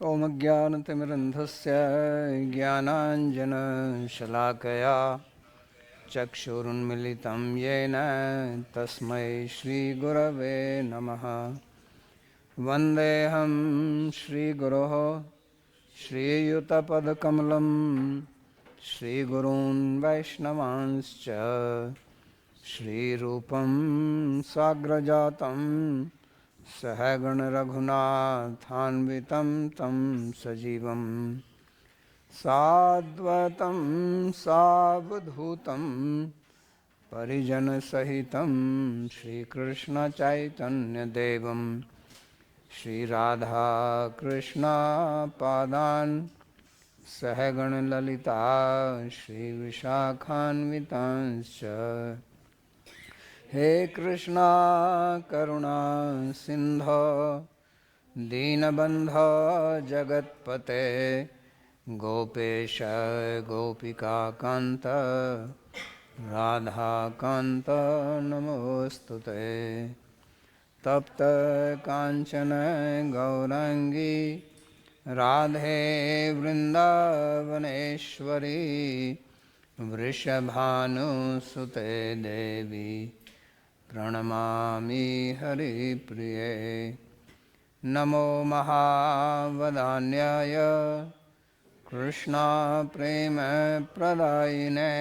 ॐ ज्ञानतिमिरन्धस्य ज्ञानाञ्जनशलाकया चक्षुरुन्मिलितं येन तस्मै श्रीगुरवे नमः। वन्देऽहं श्रीगुरोः श्रीयुतपदकमलं श्रीगुरून् वैष्णवांश्च श्रीरूपं साग्रजातं सहगणरघुनाथान्वितं तं सजीवं साद्वैतं सावधूतं परिजनसहितं श्रीकृष्णचैतन्यदेवं श्रीराधाकृष्णपादान् सहगणललिता श्रीविशाखान्वितांश्च। हे कृष्णा करुणा सिंधो दीनबंधो जगत्पते गोपेश गोपिकाकांत राधाकांत नमोस्तुते। तप्त कांचन गौरांगी राधे वृंदावनेश्वरी वृषभानुसुते देवी प्रणमामि हरिप्रिये। नमो महावदान्याय कृष्णा प्रेम प्रदायिने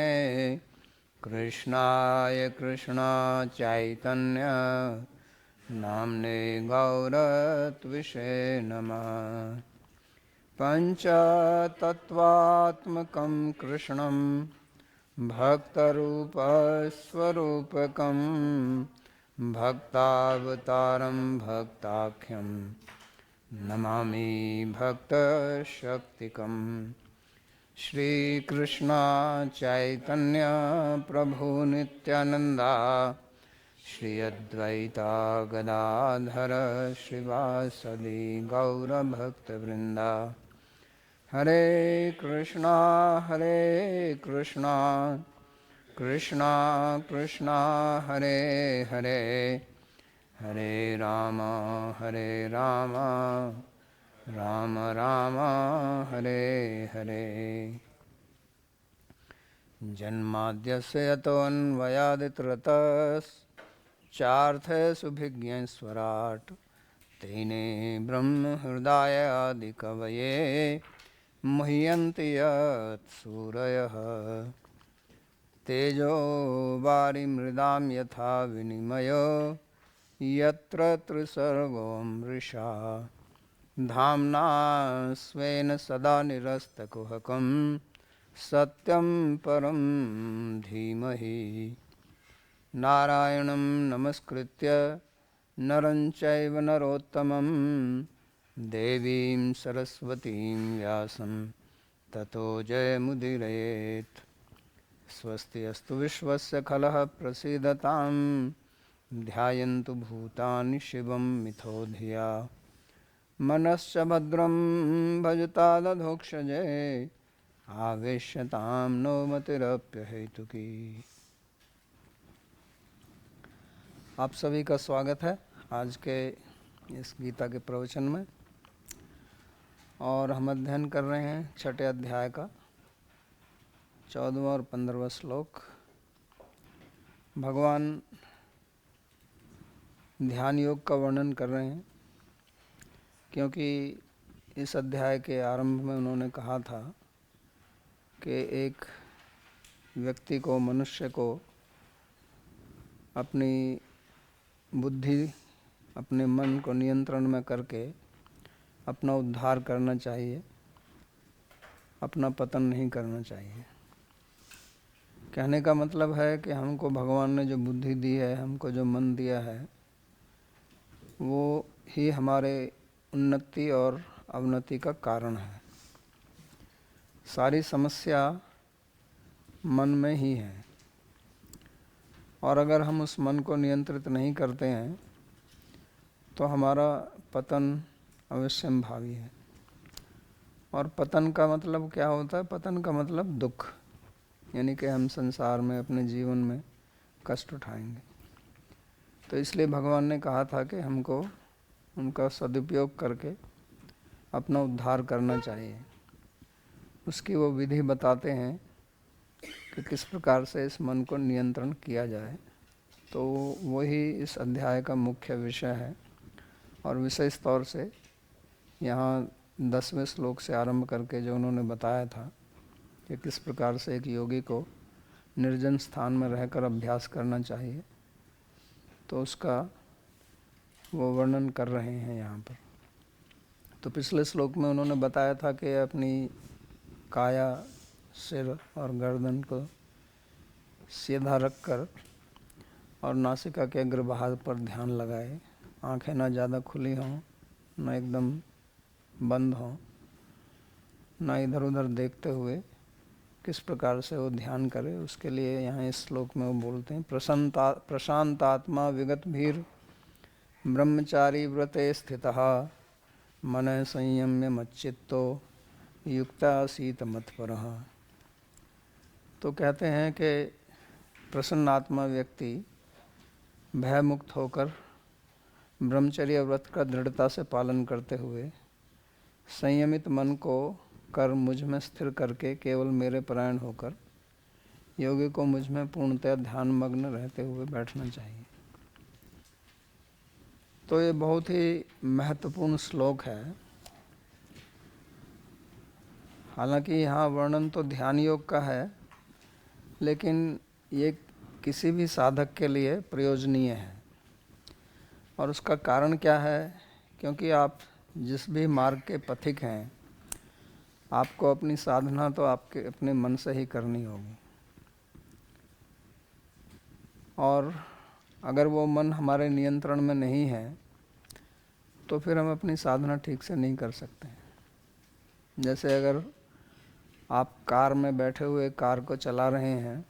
कृष्णाय कृष्णा चैतन्य नाम्ने गौरत्विषे नमः। पंचतत्वात्मकं कृष्णं भक्तरूपस्वरूपकं भक्तावतारं भक्ताख्यं नमामि भक्तशक्तिकं। श्रीकृष्ण चैतन्य प्रभु नित्यानंदा श्री अद्वैता गदाधर श्रीवासदि गौरभक्तवृंदा। हरे कृष्णा कृष्णा कृष्णा हरे हरे हरे राम राम राम हरे हरे। जन्माद्यस्य यतोऽन्वयादितरतश्चार्थेषुभिज्ञस्वराट् तेने ब्रह्महृदाय आदिकवये मुह्यन्ति यत् सूरयः। तेजो वारिमृदां यथा विनिमयो यत्र त्रिसर्गो मृषा धाम्ना स्वेन सदा निरस्तकुहकं सत्यं परं धीमहि। नारायणं नमस्कृत्य नरं चैव नरोत्तमं देवीं सरस्वतीं व्यासं ततो जयमुदीरयेत्। स्वस्ति अस्तु विश्वस्य खलः प्रसीदतां ध्यायन्तु भूतानि शिवं मिथो धिया। मनश्च भद्रं भजता दधोक्षजे आवेश्यतां नो मतिरप्यहेतुकी। आप सभी का स्वागत है आज के इस गीता के प्रवचन में। और हम अध्ययन कर रहे हैं छठे अध्याय का 14वां और 15वां श्लोक। भगवान ध्यान योग का वर्णन कर रहे हैं, क्योंकि इस अध्याय के आरंभ में उन्होंने कहा था कि एक व्यक्ति को, मनुष्य को अपनी बुद्धि, अपने मन को नियंत्रण में करके अपना उद्धार करना चाहिए, अपना पतन नहीं करना चाहिए। कहने का मतलब है कि हमको भगवान ने जो बुद्धि दी है, हमको जो मन दिया है, वो ही हमारे उन्नति और अवनति का कारण है। सारी समस्या मन में ही है, और अगर हम उस मन को नियंत्रित नहीं करते हैं तो हमारा पतन अवश्यंभावी है। और पतन का मतलब क्या होता है? पतन का मतलब दुख, यानी कि हम संसार में, अपने जीवन में कष्ट उठाएंगे। तो इसलिए भगवान ने कहा था कि हमको उनका सदुपयोग करके अपना उद्धार करना चाहिए। उसकी वो विधि बताते हैं कि किस प्रकार से इस मन को नियंत्रण किया जाए। तो वही इस अध्याय का मुख्य विषय है और विशेष तौर से यहाँ 10वें श्लोक से आरंभ करके जो उन्होंने बताया था कि किस प्रकार से एक योगी को निर्जन स्थान में रहकर अभ्यास करना चाहिए, तो उसका वो वर्णन कर रहे हैं यहाँ पर। तो पिछले श्लोक में उन्होंने बताया था कि अपनी काया, सिर और गर्दन को सीधा रखकर और नासिका के अग्रभाग पर ध्यान लगाए, आंखें ना ज़्यादा खुली हों ना एकदम बंद हों, ना इधर उधर देखते हुए किस प्रकार से वो ध्यान करे। उसके लिए यहाँ इस श्लोक में वो बोलते हैं, प्रशांतात्मा विगत भीर ब्रह्मचारी व्रते स्थितः मन संयम्य मच्चित्तो युक्तासीत मत्परः। तो कहते हैं कि प्रसन्न आत्मा व्यक्ति भयमुक्त होकर ब्रह्मचर्य व्रत का दृढ़ता से पालन करते हुए संयमित मन को कर मुझ में स्थिर करके केवल मेरे परायण होकर योगी को मुझ में पूर्णतः ध्यान मग्न रहते हुए बैठना चाहिए। तो ये बहुत ही महत्वपूर्ण श्लोक है। हालांकि यहाँ वर्णन तो ध्यान योग का है, लेकिन ये किसी भी साधक के लिए प्रयोजनीय है। और उसका कारण क्या है? क्योंकि आप जिस भी मार्ग के पथिक हैं, आपको अपनी साधना तो आपके अपने मन से ही करनी होगी। और अगर वो मन हमारे नियंत्रण में नहीं है तो फिर हम अपनी साधना ठीक से नहीं कर सकते। जैसे अगर आप कार में बैठे हुए कार को चला रहे हैं,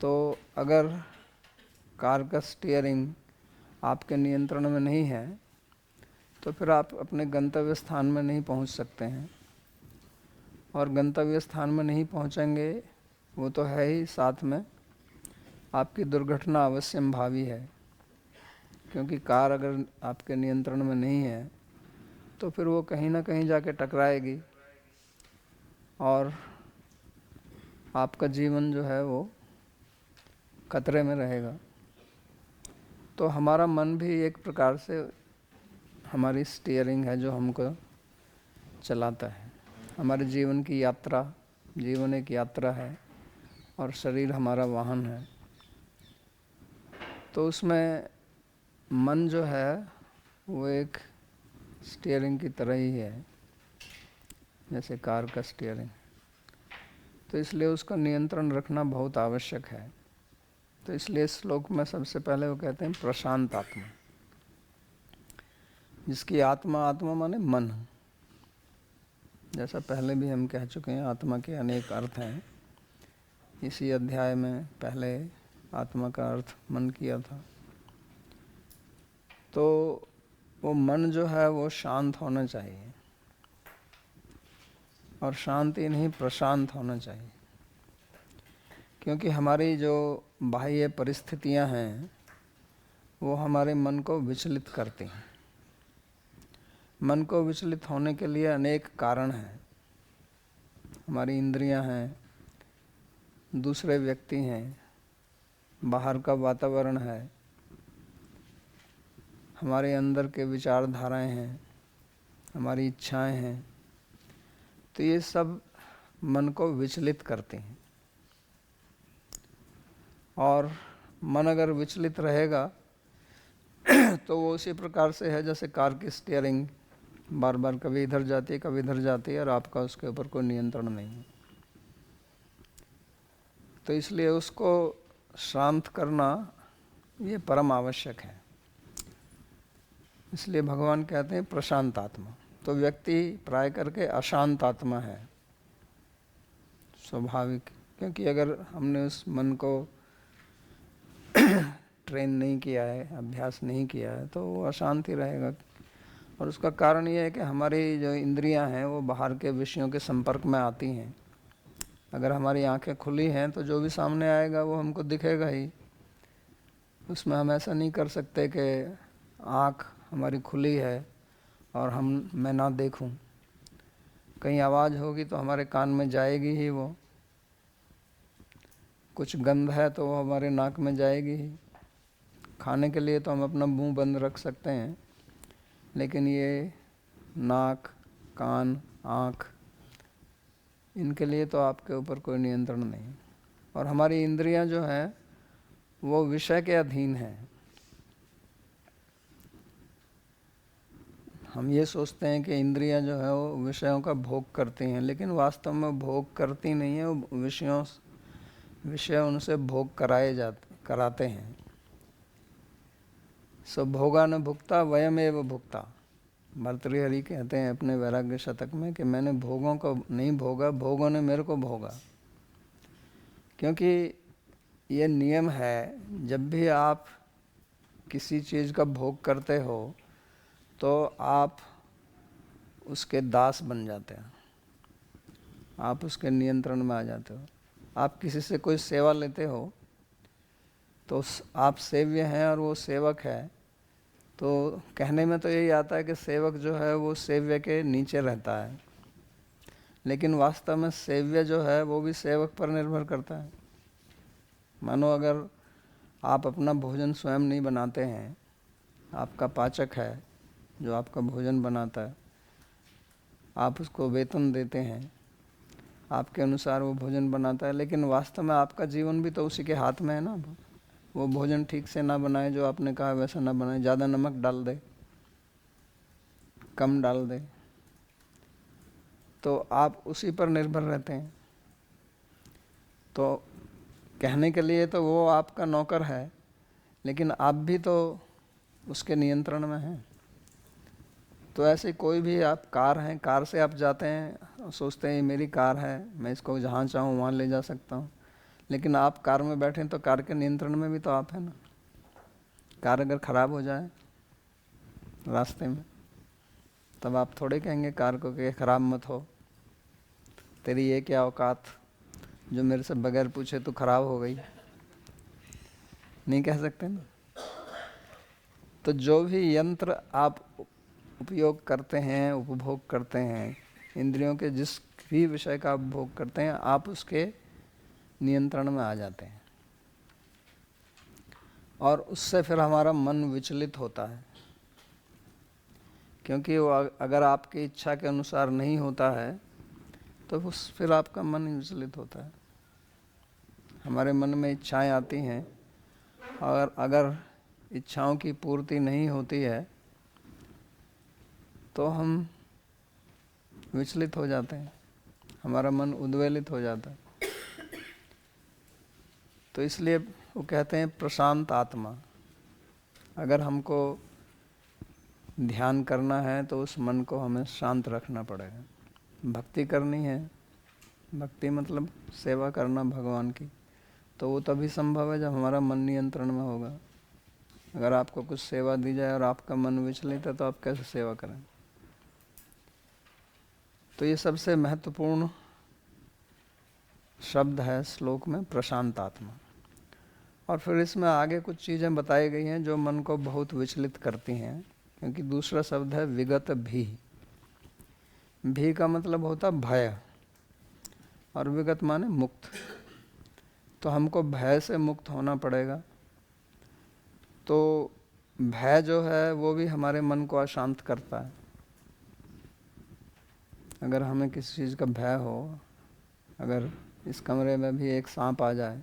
तो अगर कार का स्टीयरिंग आपके नियंत्रण में नहीं है तो फिर आप अपने गंतव्य स्थान में नहीं पहुंच सकते हैं। और गंतव्य स्थान में नहीं पहुंचेंगे वो तो है ही, साथ में आपकी दुर्घटना अवश्यम भावी है। क्योंकि कार अगर आपके नियंत्रण में नहीं है तो फिर वो कहीं ना कहीं जाके टकराएगी और आपका जीवन जो है वो खतरे में रहेगा। तो हमारा मन भी एक प्रकार से हमारी स्टीयरिंग है जो हमको चलाता है। हमारे जीवन की यात्रा, जीवन एक यात्रा है और शरीर हमारा वाहन है। तो उसमें मन जो है वो एक स्टीयरिंग की तरह ही है, जैसे कार का स्टीयरिंग। तो इसलिए उसका नियंत्रण रखना बहुत आवश्यक है। तो इसलिए इस श्लोक में सबसे पहले वो कहते हैं प्रशांत आत्मा, जिसकी आत्मा, आत्मा माने मन। जैसा पहले भी हम कह चुके हैं, आत्मा के अनेक अर्थ हैं। इसी अध्याय में पहले आत्मा का अर्थ मन किया था। तो वो मन जो है वो शांत होना चाहिए, और शांति नहीं प्रशांत होना चाहिए। क्योंकि हमारी जो बाह्य परिस्थितियां हैं वो हमारे मन को विचलित करती हैं। मन को विचलित होने के लिए अनेक कारण हैं। हमारी इंद्रियां हैं, दूसरे व्यक्ति हैं, बाहर का वातावरण है, हमारे अंदर के विचारधाराएं हैं, हमारी इच्छाएं हैं। तो ये सब मन को विचलित करते हैं। और मन अगर विचलित रहेगा तो वो उसी प्रकार से है जैसे कार की स्टीयरिंग बार बार कभी इधर जाती है कभी इधर जाती है और आपका उसके ऊपर कोई नियंत्रण नहीं है। तो इसलिए उसको शांत करना ये परम आवश्यक है। इसलिए भगवान कहते हैं प्रशांत आत्मा। तो व्यक्ति प्राय करके अशांत आत्मा है, स्वाभाविक। क्योंकि अगर हमने उस मन को ट्रेन नहीं किया है, अभ्यास नहीं किया है, तो वो अशांत ही रहेगा। और उसका कारण ये है कि हमारी जो इंद्रियां हैं वो बाहर के विषयों के संपर्क में आती हैं। अगर हमारी आंखें खुली हैं तो जो भी सामने आएगा वो हमको दिखेगा ही। उसमें हम ऐसा नहीं कर सकते कि आँख हमारी खुली है और मैं ना देखूं। कहीं आवाज़ होगी तो हमारे कान में जाएगी ही वो, कुछ गंध है तो वो हमारे नाक में जाएगी ही। खाने के लिए तो हम अपना मुंह बंद रख सकते हैं, लेकिन ये नाक, कान, आँख, इनके लिए तो आपके ऊपर कोई नियंत्रण नहीं। और हमारी इंद्रियां जो हैं वो विषय के अधीन हैं। हम ये सोचते हैं कि इंद्रियां जो है वो विषयों का भोग करती हैं, लेकिन वास्तव में भोग करती नहीं है, वो विषय उनसे भोग कराते हैं। सो भोगा न भुक्ता वयम एव भुक्ता। भर्तृहरि कहते हैं अपने वैराग्य शतक में कि मैंने भोगों को नहीं भोगा, भोगों ने मेरे को भोगा। क्योंकि ये नियम है, जब भी आप किसी चीज़ का भोग करते हो तो आप उसके दास बन जाते हैं, आप उसके नियंत्रण में आ जाते हो। आप किसी से कोई सेवा लेते हो तो आप सेव्य हैं और वो सेवक है, तो कहने में तो यही आता है कि सेवक जो है वो सेव्य के नीचे रहता है, लेकिन वास्तव में सेव्य जो है वो भी सेवक पर निर्भर करता है। मानो अगर आप अपना भोजन स्वयं नहीं बनाते हैं, आपका पाचक है जो आपका भोजन बनाता है, आप उसको वेतन देते हैं, आपके अनुसार वो भोजन बनाता है, लेकिन वास्तव में आपका जीवन भी तो उसी के हाथ में है ना। वो भोजन ठीक से ना बनाए, जो आपने कहा वैसा ना बनाए, ज़्यादा नमक डाल दे, कम डाल दे, तो आप उसी पर निर्भर रहते हैं। तो कहने के लिए तो वो आपका नौकर है, लेकिन आप भी तो उसके नियंत्रण में हैं। तो ऐसे कोई भी आप कार हैं, कार से आप जाते हैं, सोचते हैं ये मेरी कार है, मैं इसको जहाँ चाहूँ वहाँ ले जा सकता हूँ, लेकिन आप कार में बैठें तो कार के नियंत्रण में भी तो आप हैं ना। कार अगर ख़राब हो जाए रास्ते में, तब आप थोड़े कहेंगे कार को कि ख़राब मत हो, तेरी ये क्या औकात जो मेरे से बगैर पूछे तो ख़राब हो गई, नहीं कह सकते ना। तो जो भी यंत्र आप उपयोग करते हैं, उपभोग करते हैं, इंद्रियों के जिस भी विषय का आप भोग करते हैं, आप उसके नियंत्रण में आ जाते हैं, और उससे फिर हमारा मन विचलित होता है। क्योंकि वो अगर आपकी इच्छा के अनुसार नहीं होता है तो फिर आपका मन विचलित होता है। हमारे मन में इच्छाएं आती हैं, और अगर इच्छाओं की पूर्ति नहीं होती है तो हम विचलित हो जाते हैं, हमारा मन उद्वेलित हो जाता है। तो इसलिए वो कहते हैं प्रशांत आत्मा। अगर हमको ध्यान करना है तो उस मन को हमें शांत रखना पड़ेगा। भक्ति करनी है, भक्ति मतलब सेवा करना भगवान की, तो वो तभी संभव है जब हमारा मन नियंत्रण में होगा। अगर आपको कुछ सेवा दी जाए और आपका मन विचलित है तो आप कैसे सेवा करें। तो ये सबसे महत्वपूर्ण शब्द है श्लोक में, प्रशांत आत्मा। और फिर इसमें आगे कुछ चीज़ें बताई गई हैं जो मन को बहुत विचलित करती हैं, क्योंकि दूसरा शब्द है विगत भी। भी का मतलब होता भय, और विगत माने मुक्त। तो हमको भय से मुक्त होना पड़ेगा। तो भय जो है वो भी हमारे मन को अशांत करता है। अगर हमें किसी चीज़ का भय हो, अगर इस कमरे में भी एक सांप आ जाए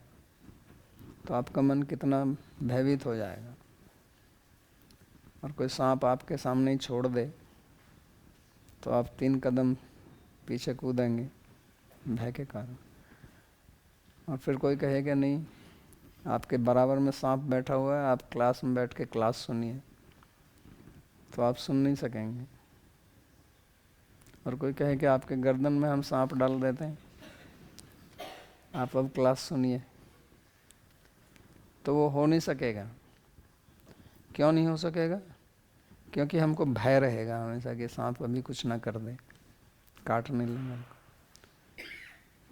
तो आपका मन कितना भयभीत हो जाएगा। और कोई सांप आपके सामने ही छोड़ दे तो आप 3 कदम पीछे कूदेंगे भय के कारण। और फिर कोई कहेगा नहीं, आपके बराबर में सांप बैठा हुआ है, आप क्लास में बैठ के क्लास सुनिए, तो आप सुन नहीं सकेंगे। और कोई कहे कि आपके गर्दन में हम सांप डाल देते हैं, आप अब क्लास सुनिए, तो वो हो नहीं सकेगा। क्यों नहीं हो सकेगा? क्योंकि हमको भय रहेगा हमेशा कि सांप अभी कुछ ना कर दे, काट नहीं लेगा।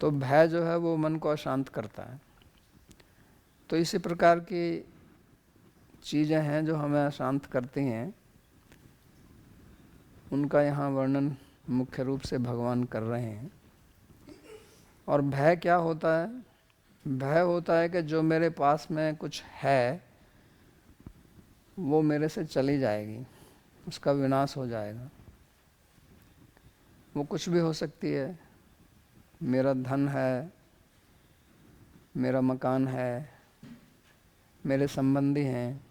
तो भय जो है वो मन को अशांत करता है। तो इसी प्रकार की चीज़ें हैं जो हमें अशांत करती हैं। उनका यहाँ वर्णन मुख्य रूप से भगवान कर रहे हैं। और भय क्या होता है? भय होता है कि जो मेरे पास में कुछ है वो मेरे से चली जाएगी, उसका विनाश हो जाएगा। वो कुछ भी हो सकती है, मेरा धन है, मेरा मकान है, मेरे संबंधी हैं,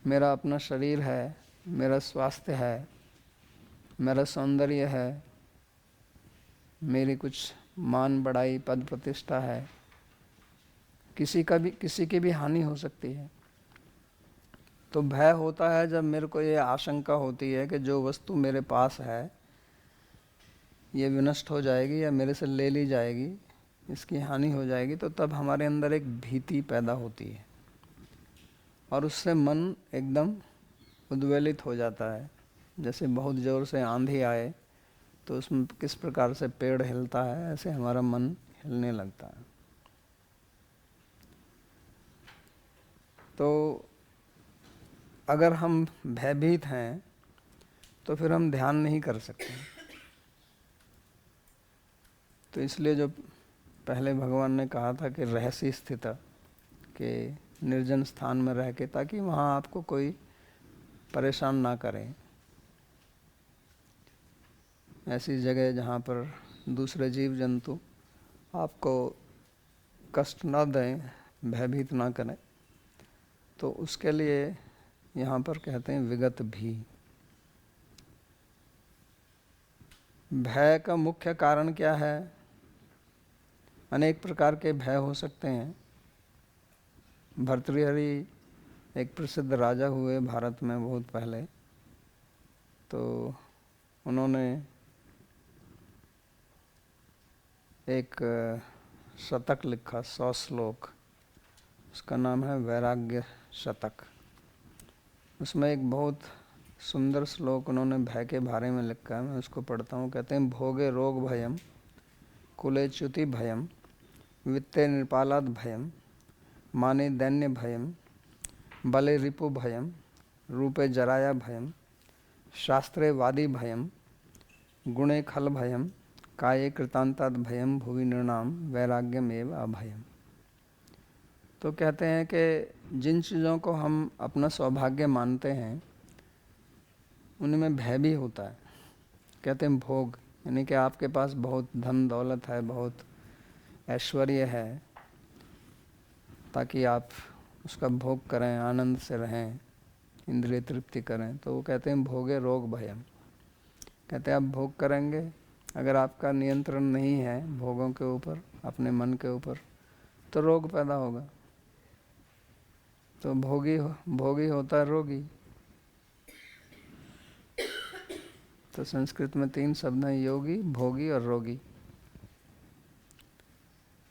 मेरा अपना शरीर है, मेरा स्वास्थ्य है, मेरा सौंदर्य है, मेरी कुछ मान बढ़ाई पद प्रतिष्ठा है, किसी की भी हानि हो सकती है। तो भय होता है जब मेरे को ये आशंका होती है कि जो वस्तु मेरे पास है ये विनष्ट हो जाएगी या मेरे से ले ली जाएगी, इसकी हानि हो जाएगी, तो तब हमारे अंदर एक भीति पैदा होती है और उससे मन एकदम उद्वेलित हो जाता है। जैसे बहुत ज़ोर से आंधी आए तो उसमें किस प्रकार से पेड़ हिलता है, ऐसे हमारा मन हिलने लगता है। तो अगर हम भयभीत हैं तो फिर हम ध्यान नहीं कर सकते। तो इसलिए जो पहले भगवान ने कहा था कि रहस्य स्थित, के निर्जन स्थान में रह के, ताकि वहाँ आपको कोई परेशान ना करे। ऐसी जगह जहाँ पर दूसरे जीव जंतु आपको कष्ट ना दें, भयभीत ना करें, तो उसके लिए यहाँ पर कहते हैं विगत भी। भय का मुख्य कारण क्या है? अनेक प्रकार के भय हो सकते हैं। भर्तृहरि एक प्रसिद्ध राजा हुए भारत में बहुत पहले, तो उन्होंने एक शतक लिखा, 100 श्लोक, उसका नाम है वैराग्य शतक। उसमें एक बहुत सुंदर श्लोक उन्होंने भय के बारे में लिखा है, मैं उसको पढ़ता हूँ। कहते हैं, भोगे रोग भयम, कुले च्युति भयम, वित्ते नृपालाद भयम, माने दैन्य भयम, बले रिपु भयम, रूपे जराया भयम, शास्त्रे वादी भयम, गुणे खल भयम, काये कृतांताद भयम, भुवि नृणाम वैराग्यमेव अभयम। तो कहते हैं कि जिन चीज़ों को हम अपना सौभाग्य मानते हैं उनमें भय भी होता है। कहते हैं भोग, यानी कि आपके पास बहुत धन दौलत है, बहुत ऐश्वर्य है, ताकि आप उसका भोग करें, आनंद से रहें, इंद्रिय तृप्ति करें, तो वो कहते हैं भोगे रोग भयम। कहते हैं आप भोग करेंगे, अगर आपका नियंत्रण नहीं है भोगों के ऊपर, अपने मन के ऊपर, तो रोग पैदा होगा। तो भोगी होता है रोगी। तो संस्कृत में 3 शब्द हैं, योगी, भोगी और रोगी।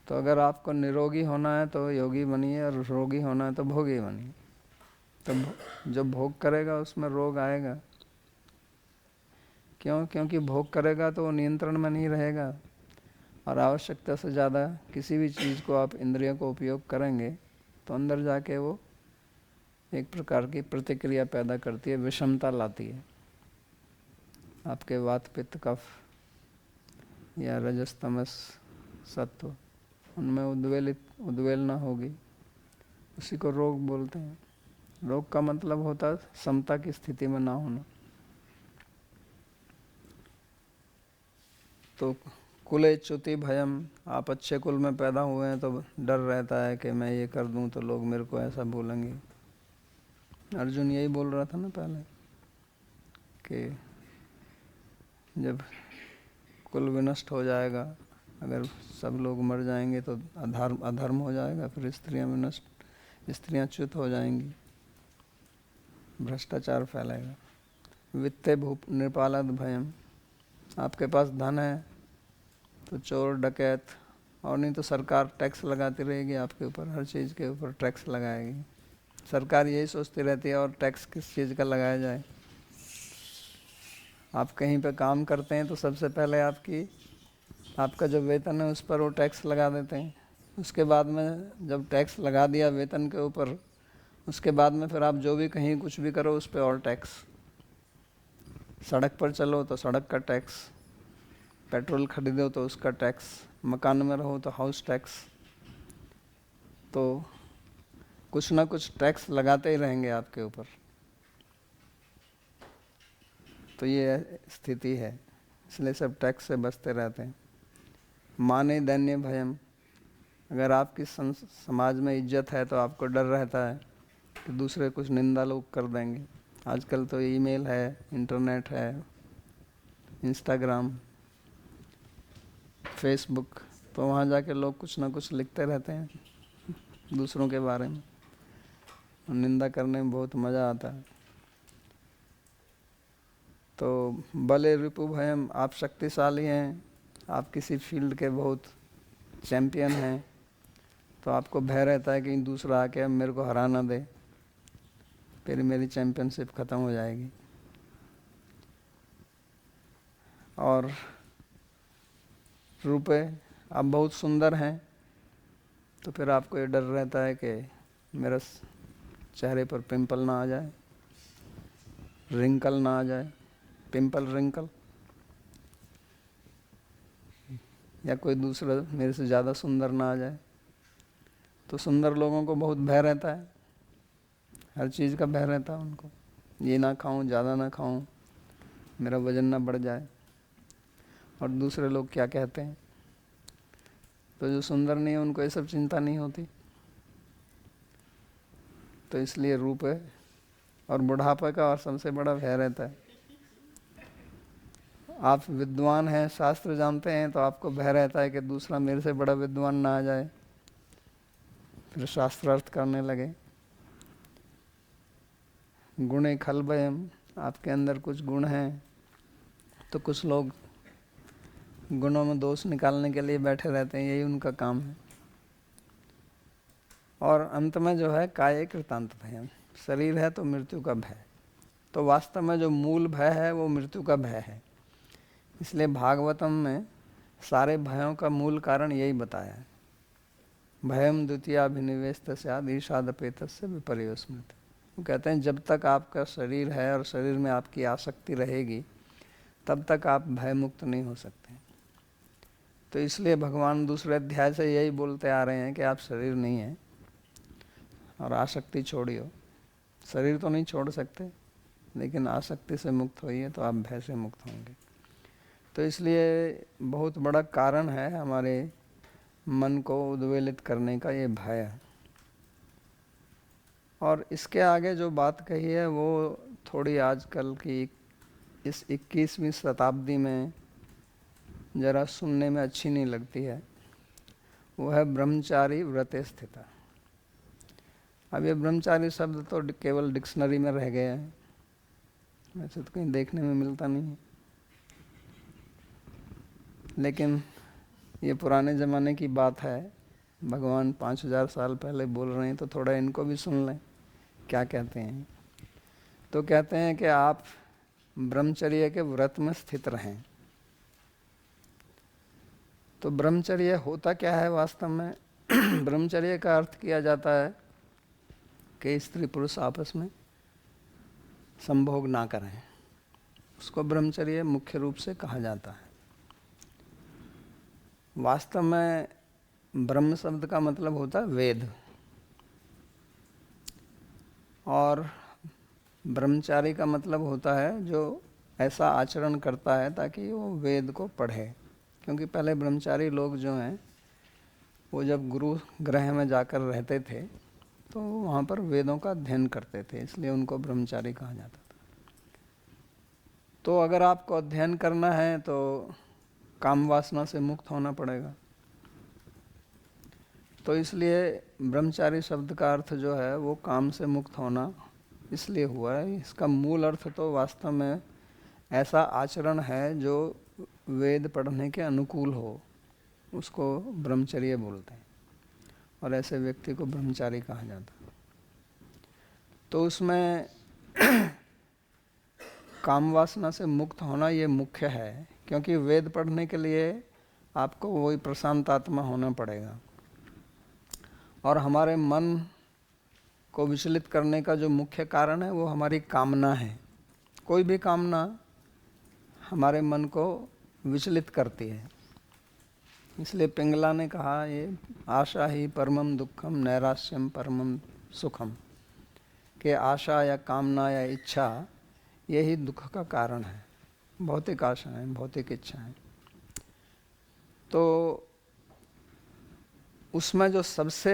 तो अगर आपको निरोगी होना है तो योगी बनिए, और रोगी होना है तो भोगी बनिए। तो जो भोग करेगा उसमें रोग आएगा। क्यों? क्योंकि भोग करेगा तो वो नियंत्रण में नहीं रहेगा, और आवश्यकता से ज़्यादा किसी भी चीज़ को आप इंद्रियों को उपयोग करेंगे तो अंदर जाके वो एक प्रकार की प्रतिक्रिया पैदा करती है, विषमता लाती है। आपके वात पित्त कफ या रजस तमस सत्व, उनमें उद्वेलना होगी, उसी को रोग बोलते हैं। रोग का मतलब होता है समता की स्थिति में ना होना। तो कुले च्युति भयम, आप अच्छे कुल में पैदा हुए हैं तो डर रहता है कि मैं ये कर दूं तो लोग मेरे को ऐसा बोलेंगे। अर्जुन यही बोल रहा था ना पहले कि जब कुल विनष्ट हो जाएगा, अगर सब लोग मर जाएंगे तो अधर्म हो जाएगा, फिर स्त्रियां च्युत हो जाएंगी, भ्रष्टाचार फैलेगा। वित्ते नृपालाद भयम, आपके पास धन है तो चोर डकैत, और नहीं तो सरकार टैक्स लगाती रहेगी आपके ऊपर, हर चीज़ के ऊपर टैक्स लगाएगी। सरकार यही सोचती रहती है और टैक्स किस चीज़ का लगाया जाए। आप कहीं पे काम करते हैं तो सबसे पहले आपका जो वेतन है उस पर वो टैक्स लगा देते हैं। उसके बाद में जब टैक्स लगा दिया वेतन के ऊपर, उसके बाद में फिर आप जो भी कहीं कुछ भी करो उस पर और टैक्स। सड़क पर चलो तो सड़क का टैक्स, पेट्रोल खरीदो तो उसका टैक्स, मकान में रहो तो हाउस टैक्स। तो कुछ ना कुछ टैक्स लगाते ही रहेंगे आपके ऊपर। तो ये स्थिति है, इसलिए सब टैक्स से बचते रहते हैं। माने दैन्य भयम, अगर आपकी समाज में इज्जत है तो आपको डर रहता है कि दूसरे कुछ निंदा लोग कर देंगे। आजकल तो ईमेल है, इंटरनेट है, इंस्टाग्राम, फेसबुक, तो वहाँ जाके लोग कुछ ना कुछ लिखते रहते हैं दूसरों के बारे में, निंदा करने में बहुत मज़ा आता है। तो बले रिपु भयम, आप शक्तिशाली हैं, आप किसी फील्ड के बहुत चैम्पियन हैं, तो आपको भय रहता है कि दूसरा आके अब मेरे को हरा ना दे, फिर मेरी चैम्पियनशिप ख़त्म हो जाएगी। और रूपे, आप बहुत सुंदर हैं, तो फिर आपको ये डर रहता है कि मेरे चेहरे पर पिंपल ना आ जाए, रिंकल ना आ जाए, पिंपल रिंकल, या कोई दूसरा मेरे से ज़्यादा सुंदर ना आ जाए। तो सुंदर लोगों को बहुत भय रहता है, हर चीज़ का भय रहता है उनको, ये ना खाऊं, ज़्यादा ना खाऊं, मेरा वज़न ना बढ़ जाए, और दूसरे लोग क्या कहते हैं। तो जो सुंदर नहीं है उनको ये सब चिंता नहीं होती। तो इसलिए रूप है, और बुढ़ापे का और सबसे बड़ा भय रहता है। आप विद्वान हैं, शास्त्र जानते हैं, तो आपको भय रहता है कि दूसरा मेरे से बड़ा विद्वान ना आ जाए, फिर शास्त्रार्थ करने लगे। गुणे खलबयम, आपके अंदर कुछ गुण हैं, तो कुछ लोग गुणों में दोष निकालने के लिए बैठे रहते हैं, यही उनका काम है। और अंत में जो है काय कृतांत भयम, शरीर है तो मृत्यु का भय। तो वास्तव में जो मूल भय है वो मृत्यु का भय है। इसलिए भागवतम में सारे भयों का मूल कारण यही बताया है। भयम द्वितीयाभिनिवेश स्याद ईषादपेतस्य विपर्योस्मृति। वो कहते हैं जब तक आपका शरीर है और शरीर में आपकी आसक्ति रहेगी, तब तक आप भय मुक्त नहीं हो सकते। तो इसलिए भगवान दूसरे अध्याय से यही बोलते आ रहे हैं कि आप शरीर नहीं हैं और आसक्ति छोड़ियो। शरीर तो नहीं छोड़ सकते, लेकिन आसक्ति से मुक्त होइए तो आप भय से मुक्त होंगे। तो इसलिए बहुत बड़ा कारण है हमारे मन को उद्वेलित करने का ये भय। और इसके आगे जो बात कही है वो थोड़ी आजकल की इस 21वीं शताब्दी में ज़रा सुनने में अच्छी नहीं लगती है। वो है ब्रह्मचारी व्रते स्थिता। अब ये ब्रह्मचारी शब्द तो केवल डिक्शनरी में रह गया है, वैसे तो कहीं देखने में मिलता नहीं है। लेकिन ये पुराने ज़माने की बात है, भगवान 5000 साल पहले बोल रहे हैं, तो थोड़ा इनको भी सुन लें क्या कहते हैं। तो कहते हैं कि आप ब्रह्मचर्य के व्रत में स्थित रहें। तो ब्रह्मचर्य होता क्या है वास्तव में? ब्रह्मचर्य का अर्थ किया जाता है कि स्त्री पुरुष आपस में संभोग ना करें, उसको ब्रह्मचर्य मुख्य रूप से कहा जाता है। वास्तव में ब्रह्म शब्द का मतलब होता है वेद, और ब्रह्मचारी का मतलब होता है जो ऐसा आचरण करता है ताकि वो वेद को पढ़े। क्योंकि पहले ब्रह्मचारी लोग जो हैं वो जब गुरु गृह में जाकर रहते थे तो वहाँ पर वेदों का अध्ययन करते थे, इसलिए उनको ब्रह्मचारी कहा जाता था। तो अगर आपको अध्ययन करना है तो काम वासना से मुक्त होना पड़ेगा। तो इसलिए ब्रह्मचारी शब्द का अर्थ जो है वो काम से मुक्त होना इसलिए हुआ है। इसका मूल अर्थ तो वास्तव में ऐसा आचरण है जो वेद पढ़ने के अनुकूल हो, उसको ब्रह्मचर्य बोलते हैं, और ऐसे व्यक्ति को ब्रह्मचारी कहा जाता है। तो उसमें काम वासना से मुक्त होना ये मुख्य है, क्योंकि वेद पढ़ने के लिए आपको वही प्रशांत आत्मा होना पड़ेगा। और हमारे मन को विचलित करने का जो मुख्य कारण है वो हमारी कामना है। कोई भी कामना हमारे मन को विचलित करती है। इसलिए पिंगला ने कहा, ये आशा ही परमम दुखम नैराश्यम परमम सुखम, कि आशा या कामना या इच्छा यही दुख का कारण है। भौतिक आशाएं, भौतिक इच्छाएं। तो उसमें जो सबसे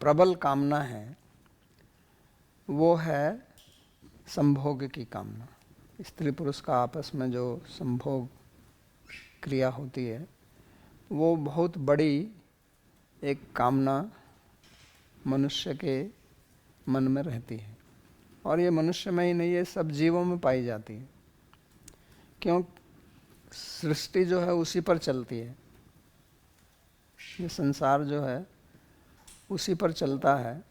प्रबल कामना है वो है संभोग की कामना। स्त्री पुरुष का आपस में जो संभोग क्रिया होती है वो बहुत बड़ी एक कामना मनुष्य के मन में रहती है। और ये मनुष्य में ही नहीं, ये सब जीवों में पाई जाती है। क्यों? सृष्टि जो है उसी पर चलती है, ये संसार जो है उसी पर चलता है।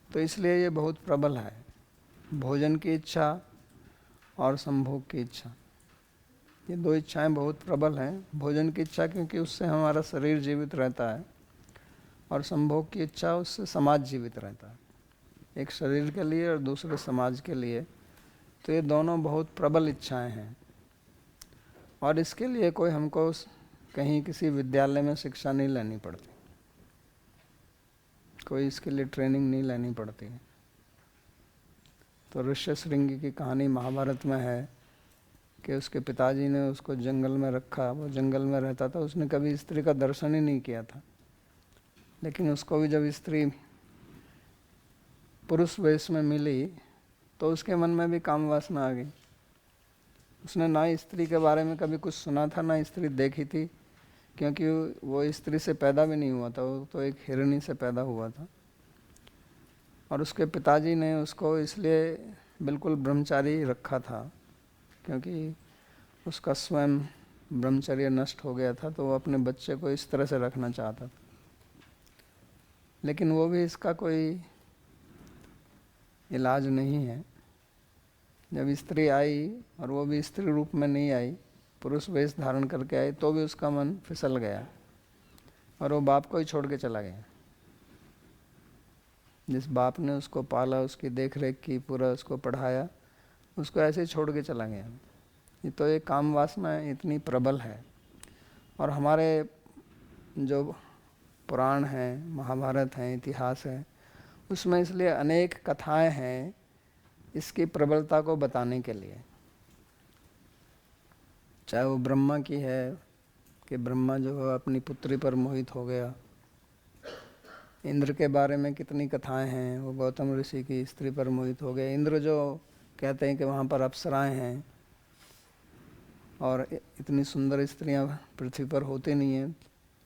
तो इसलिए ये बहुत प्रबल है। भोजन की इच्छा और संभोग की इच्छा, ये दो इच्छाएं बहुत प्रबल हैं। भोजन की इच्छा क्योंकि उससे हमारा शरीर जीवित रहता है, और संभोग की इच्छा उससे समाज जीवित रहता है, एक शरीर के लिए और दूसरे समाज के लिए। तो ये दोनों बहुत प्रबल इच्छाएं हैं। और इसके लिए कोई हमको कहीं किसी विद्यालय में शिक्षा नहीं लेनी पड़ती, कोई इसके लिए ट्रेनिंग नहीं लेनी पड़ती। तो ऋष्यशृंगी की कहानी महाभारत में है कि उसके पिताजी ने उसको जंगल में रखा, वो जंगल में रहता था, उसने कभी स्त्री का दर्शन ही नहीं किया था। लेकिन उसको भी जब स्त्री पुरुष वेश में मिली तो उसके मन में भी काम वासना आ गई। उसने ना स्त्री के बारे में कभी कुछ सुना था, ना स्त्री देखी थी, क्योंकि वो स्त्री से पैदा भी नहीं हुआ था, वो तो एक हिरणी से पैदा हुआ था। और उसके पिताजी ने उसको इसलिए बिल्कुल ब्रह्मचारी रखा था क्योंकि उसका स्वयं ब्रह्मचर्य नष्ट हो गया था, तो वो अपने बच्चे को इस तरह से रखना चाहता था। लेकिन वो भी इसका कोई इलाज नहीं है। जब स्त्री आई, और वो भी स्त्री रूप में नहीं आई, पुरुष वेश धारण करके आई, तो भी उसका मन फिसल गया और वो बाप को ही छोड़ के चला गया। जिस बाप ने उसको पाला, उसकी देख रेख की, पूरा उसको पढ़ाया, उसको ऐसे ही छोड़ के चला गया। ये तो एक काम वासना इतनी प्रबल है। और हमारे जो पुराण हैं, महाभारत हैं, इतिहास है, उसमें इसलिए अनेक कथाएं हैं इसकी प्रबलता को बताने के लिए। चाहे वो ब्रह्मा की है कि ब्रह्मा जो है अपनी पुत्री पर मोहित हो गया। इंद्र के बारे में कितनी कथाएं हैं, वो गौतम ऋषि की स्त्री पर मोहित हो गए। इंद्र जो कहते हैं कि वहाँ पर अप्सराएं हैं और इतनी सुंदर स्त्रियाँ पृथ्वी पर होती नहीं हैं,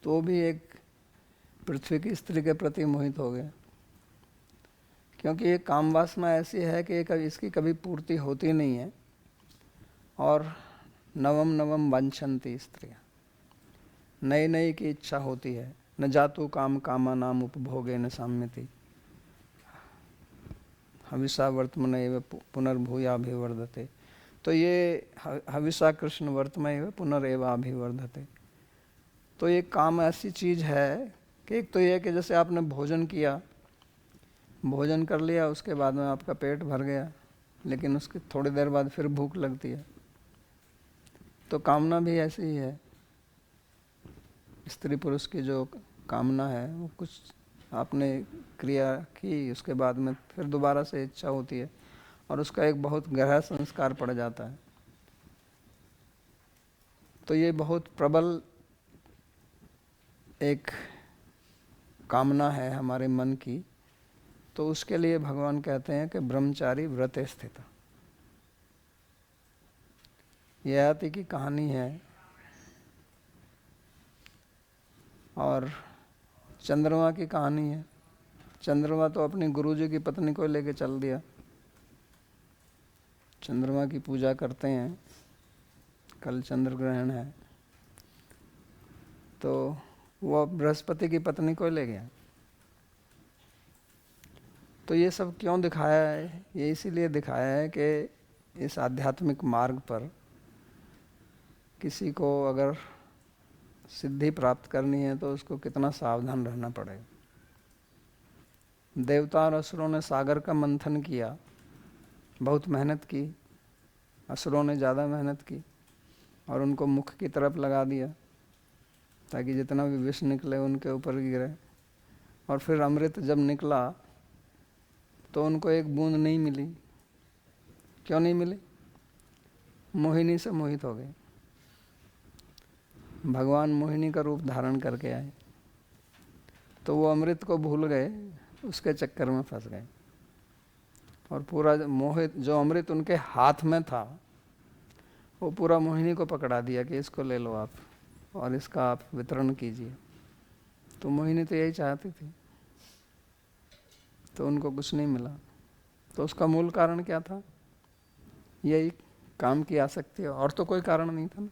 तो भी एक पृथ्वी की स्त्री के प्रति मोहित हो गया। क्योंकि ये काम वासना ऐसी है कि इसकी कभी पूर्ति होती नहीं है। और नवम नवम वांछन्ति स्त्रियाँ, नई नई की इच्छा होती है। न जातु काम कामा नाम उपभोगे न साम्यति, हविषा वर्तमान एव पुनर्भूयाभिवर्धते। तो ये हविषा कृष्ण वर्तमान एव पुनरेवाभिवर्धते। तो ये काम ऐसी चीज़ है कि एक तो ये कि जैसे आपने भोजन किया, भोजन कर लिया, उसके बाद में आपका पेट भर गया, लेकिन उसके थोड़ी देर बाद फिर भूख लगती है। तो कामना भी ऐसी ही है। स्त्री पुरुष की जो कामना है वो कुछ आपने क्रिया की, उसके बाद में फिर दोबारा से इच्छा होती है और उसका एक बहुत गहरा संस्कार पड़ जाता है। तो ये बहुत प्रबल एक कामना है हमारे मन की। तो उसके लिए भगवान कहते हैं कि ब्रह्मचारी व्रते स्थित। ययाति की कहानी है और चंद्रमा की कहानी है। चंद्रमा तो अपनी गुरुजी की पत्नी को लेके चल दिया। चंद्रमा की पूजा करते हैं, कल चंद्र ग्रहण है, तो वो बृहस्पति की पत्नी को ले गया। तो ये सब क्यों दिखाया है? ये इसीलिए दिखाया है कि इस आध्यात्मिक मार्ग पर किसी को अगर सिद्धि प्राप्त करनी है तो उसको कितना सावधान रहना पड़ेगा। देवता और असुरों ने सागर का मंथन किया, बहुत मेहनत की, असुरों ने ज़्यादा मेहनत की और उनको मुख की तरफ लगा दिया ताकि जितना भी विष निकले उनके ऊपर गिरे। और फिर अमृत जब निकला तो उनको एक बूंद नहीं मिली। क्यों नहीं मिली? मोहिनी से मोहित हो गए। भगवान मोहिनी का रूप धारण करके आए तो वो अमृत को भूल गए, उसके चक्कर में फंस गए। और पूरा मोहित जो अमृत उनके हाथ में था वो पूरा मोहिनी को पकड़ा दिया कि इसको ले लो आप और इसका आप वितरण कीजिए। तो मोहिनी तो यही चाहती थी, तो उनको कुछ नहीं मिला। तो उसका मूल कारण क्या था? यही काम की आसक्ति, और तो कोई कारण नहीं था ना।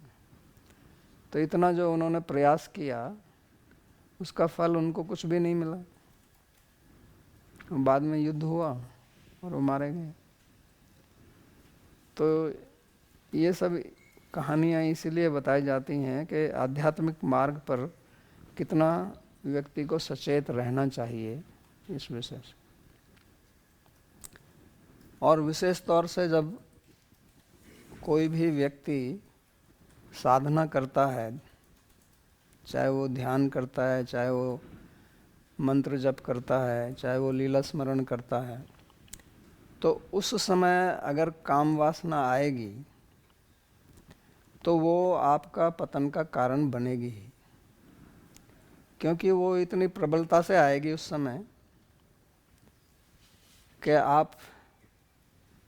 तो इतना जो उन्होंने प्रयास किया उसका फल उनको कुछ भी नहीं मिला। बाद में युद्ध हुआ और वो मारे गए। तो ये सब कहानियाँ इसीलिए बताई जाती हैं कि आध्यात्मिक मार्ग पर कितना व्यक्ति को सचेत रहना चाहिए इस विषय से। और विशेष तौर से जब कोई भी व्यक्ति साधना करता है, चाहे वो ध्यान करता है, चाहे वो मंत्र जप करता है, चाहे वो लीला स्मरण करता है, तो उस समय अगर काम वासना आएगी तो वो आपका पतन का कारण बनेगी ही। क्योंकि वो इतनी प्रबलता से आएगी उस समय कि आप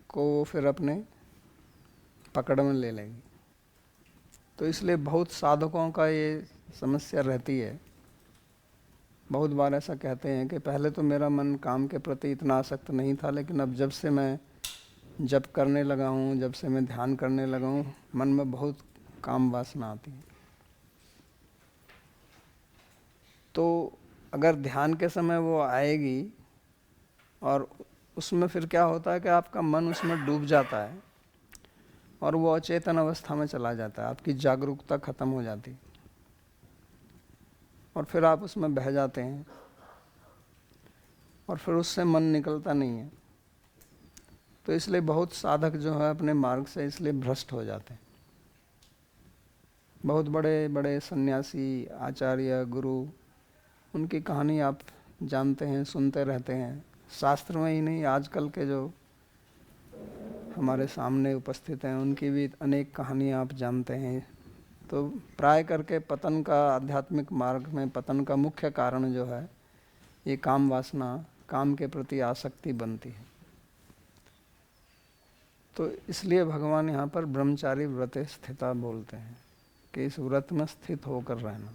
को वो फिर अपने पकड़ में ले लेगी। तो इसलिए बहुत साधकों का ये समस्या रहती है। बहुत बार ऐसा कहते हैं कि पहले तो मेरा मन काम के प्रति इतना आसक्त नहीं था, लेकिन अब जब से मैं जप करने लगा हूँ, जब से मैं ध्यान करने लगा हूँ, मन में बहुत काम वासना आती है। तो अगर ध्यान के समय वो आएगी और उसमें फिर क्या होता है कि आपका मन उसमें डूब जाता है और वो अचेतन अवस्था में चला जाता है, आपकी जागरूकता खत्म हो जाती है और फिर आप उसमें बह जाते हैं और फिर उससे मन निकलता नहीं है। तो इसलिए बहुत साधक जो है अपने मार्ग से इसलिए भ्रष्ट हो जाते हैं। बहुत बड़े बड़े सन्यासी, आचार्य, गुरु, उनकी कहानी आप जानते हैं, सुनते रहते हैं। शास्त्र में ही नहीं, आजकल के जो हमारे सामने उपस्थित हैं उनकी भी अनेक कहानियाँ आप जानते हैं। तो प्राय करके पतन का, आध्यात्मिक मार्ग में पतन का मुख्य कारण जो है ये काम वासना, काम के प्रति आसक्ति बनती है। तो इसलिए भगवान यहाँ पर ब्रह्मचारी व्रते स्थिता बोलते हैं कि इस व्रत में स्थित होकर रहना।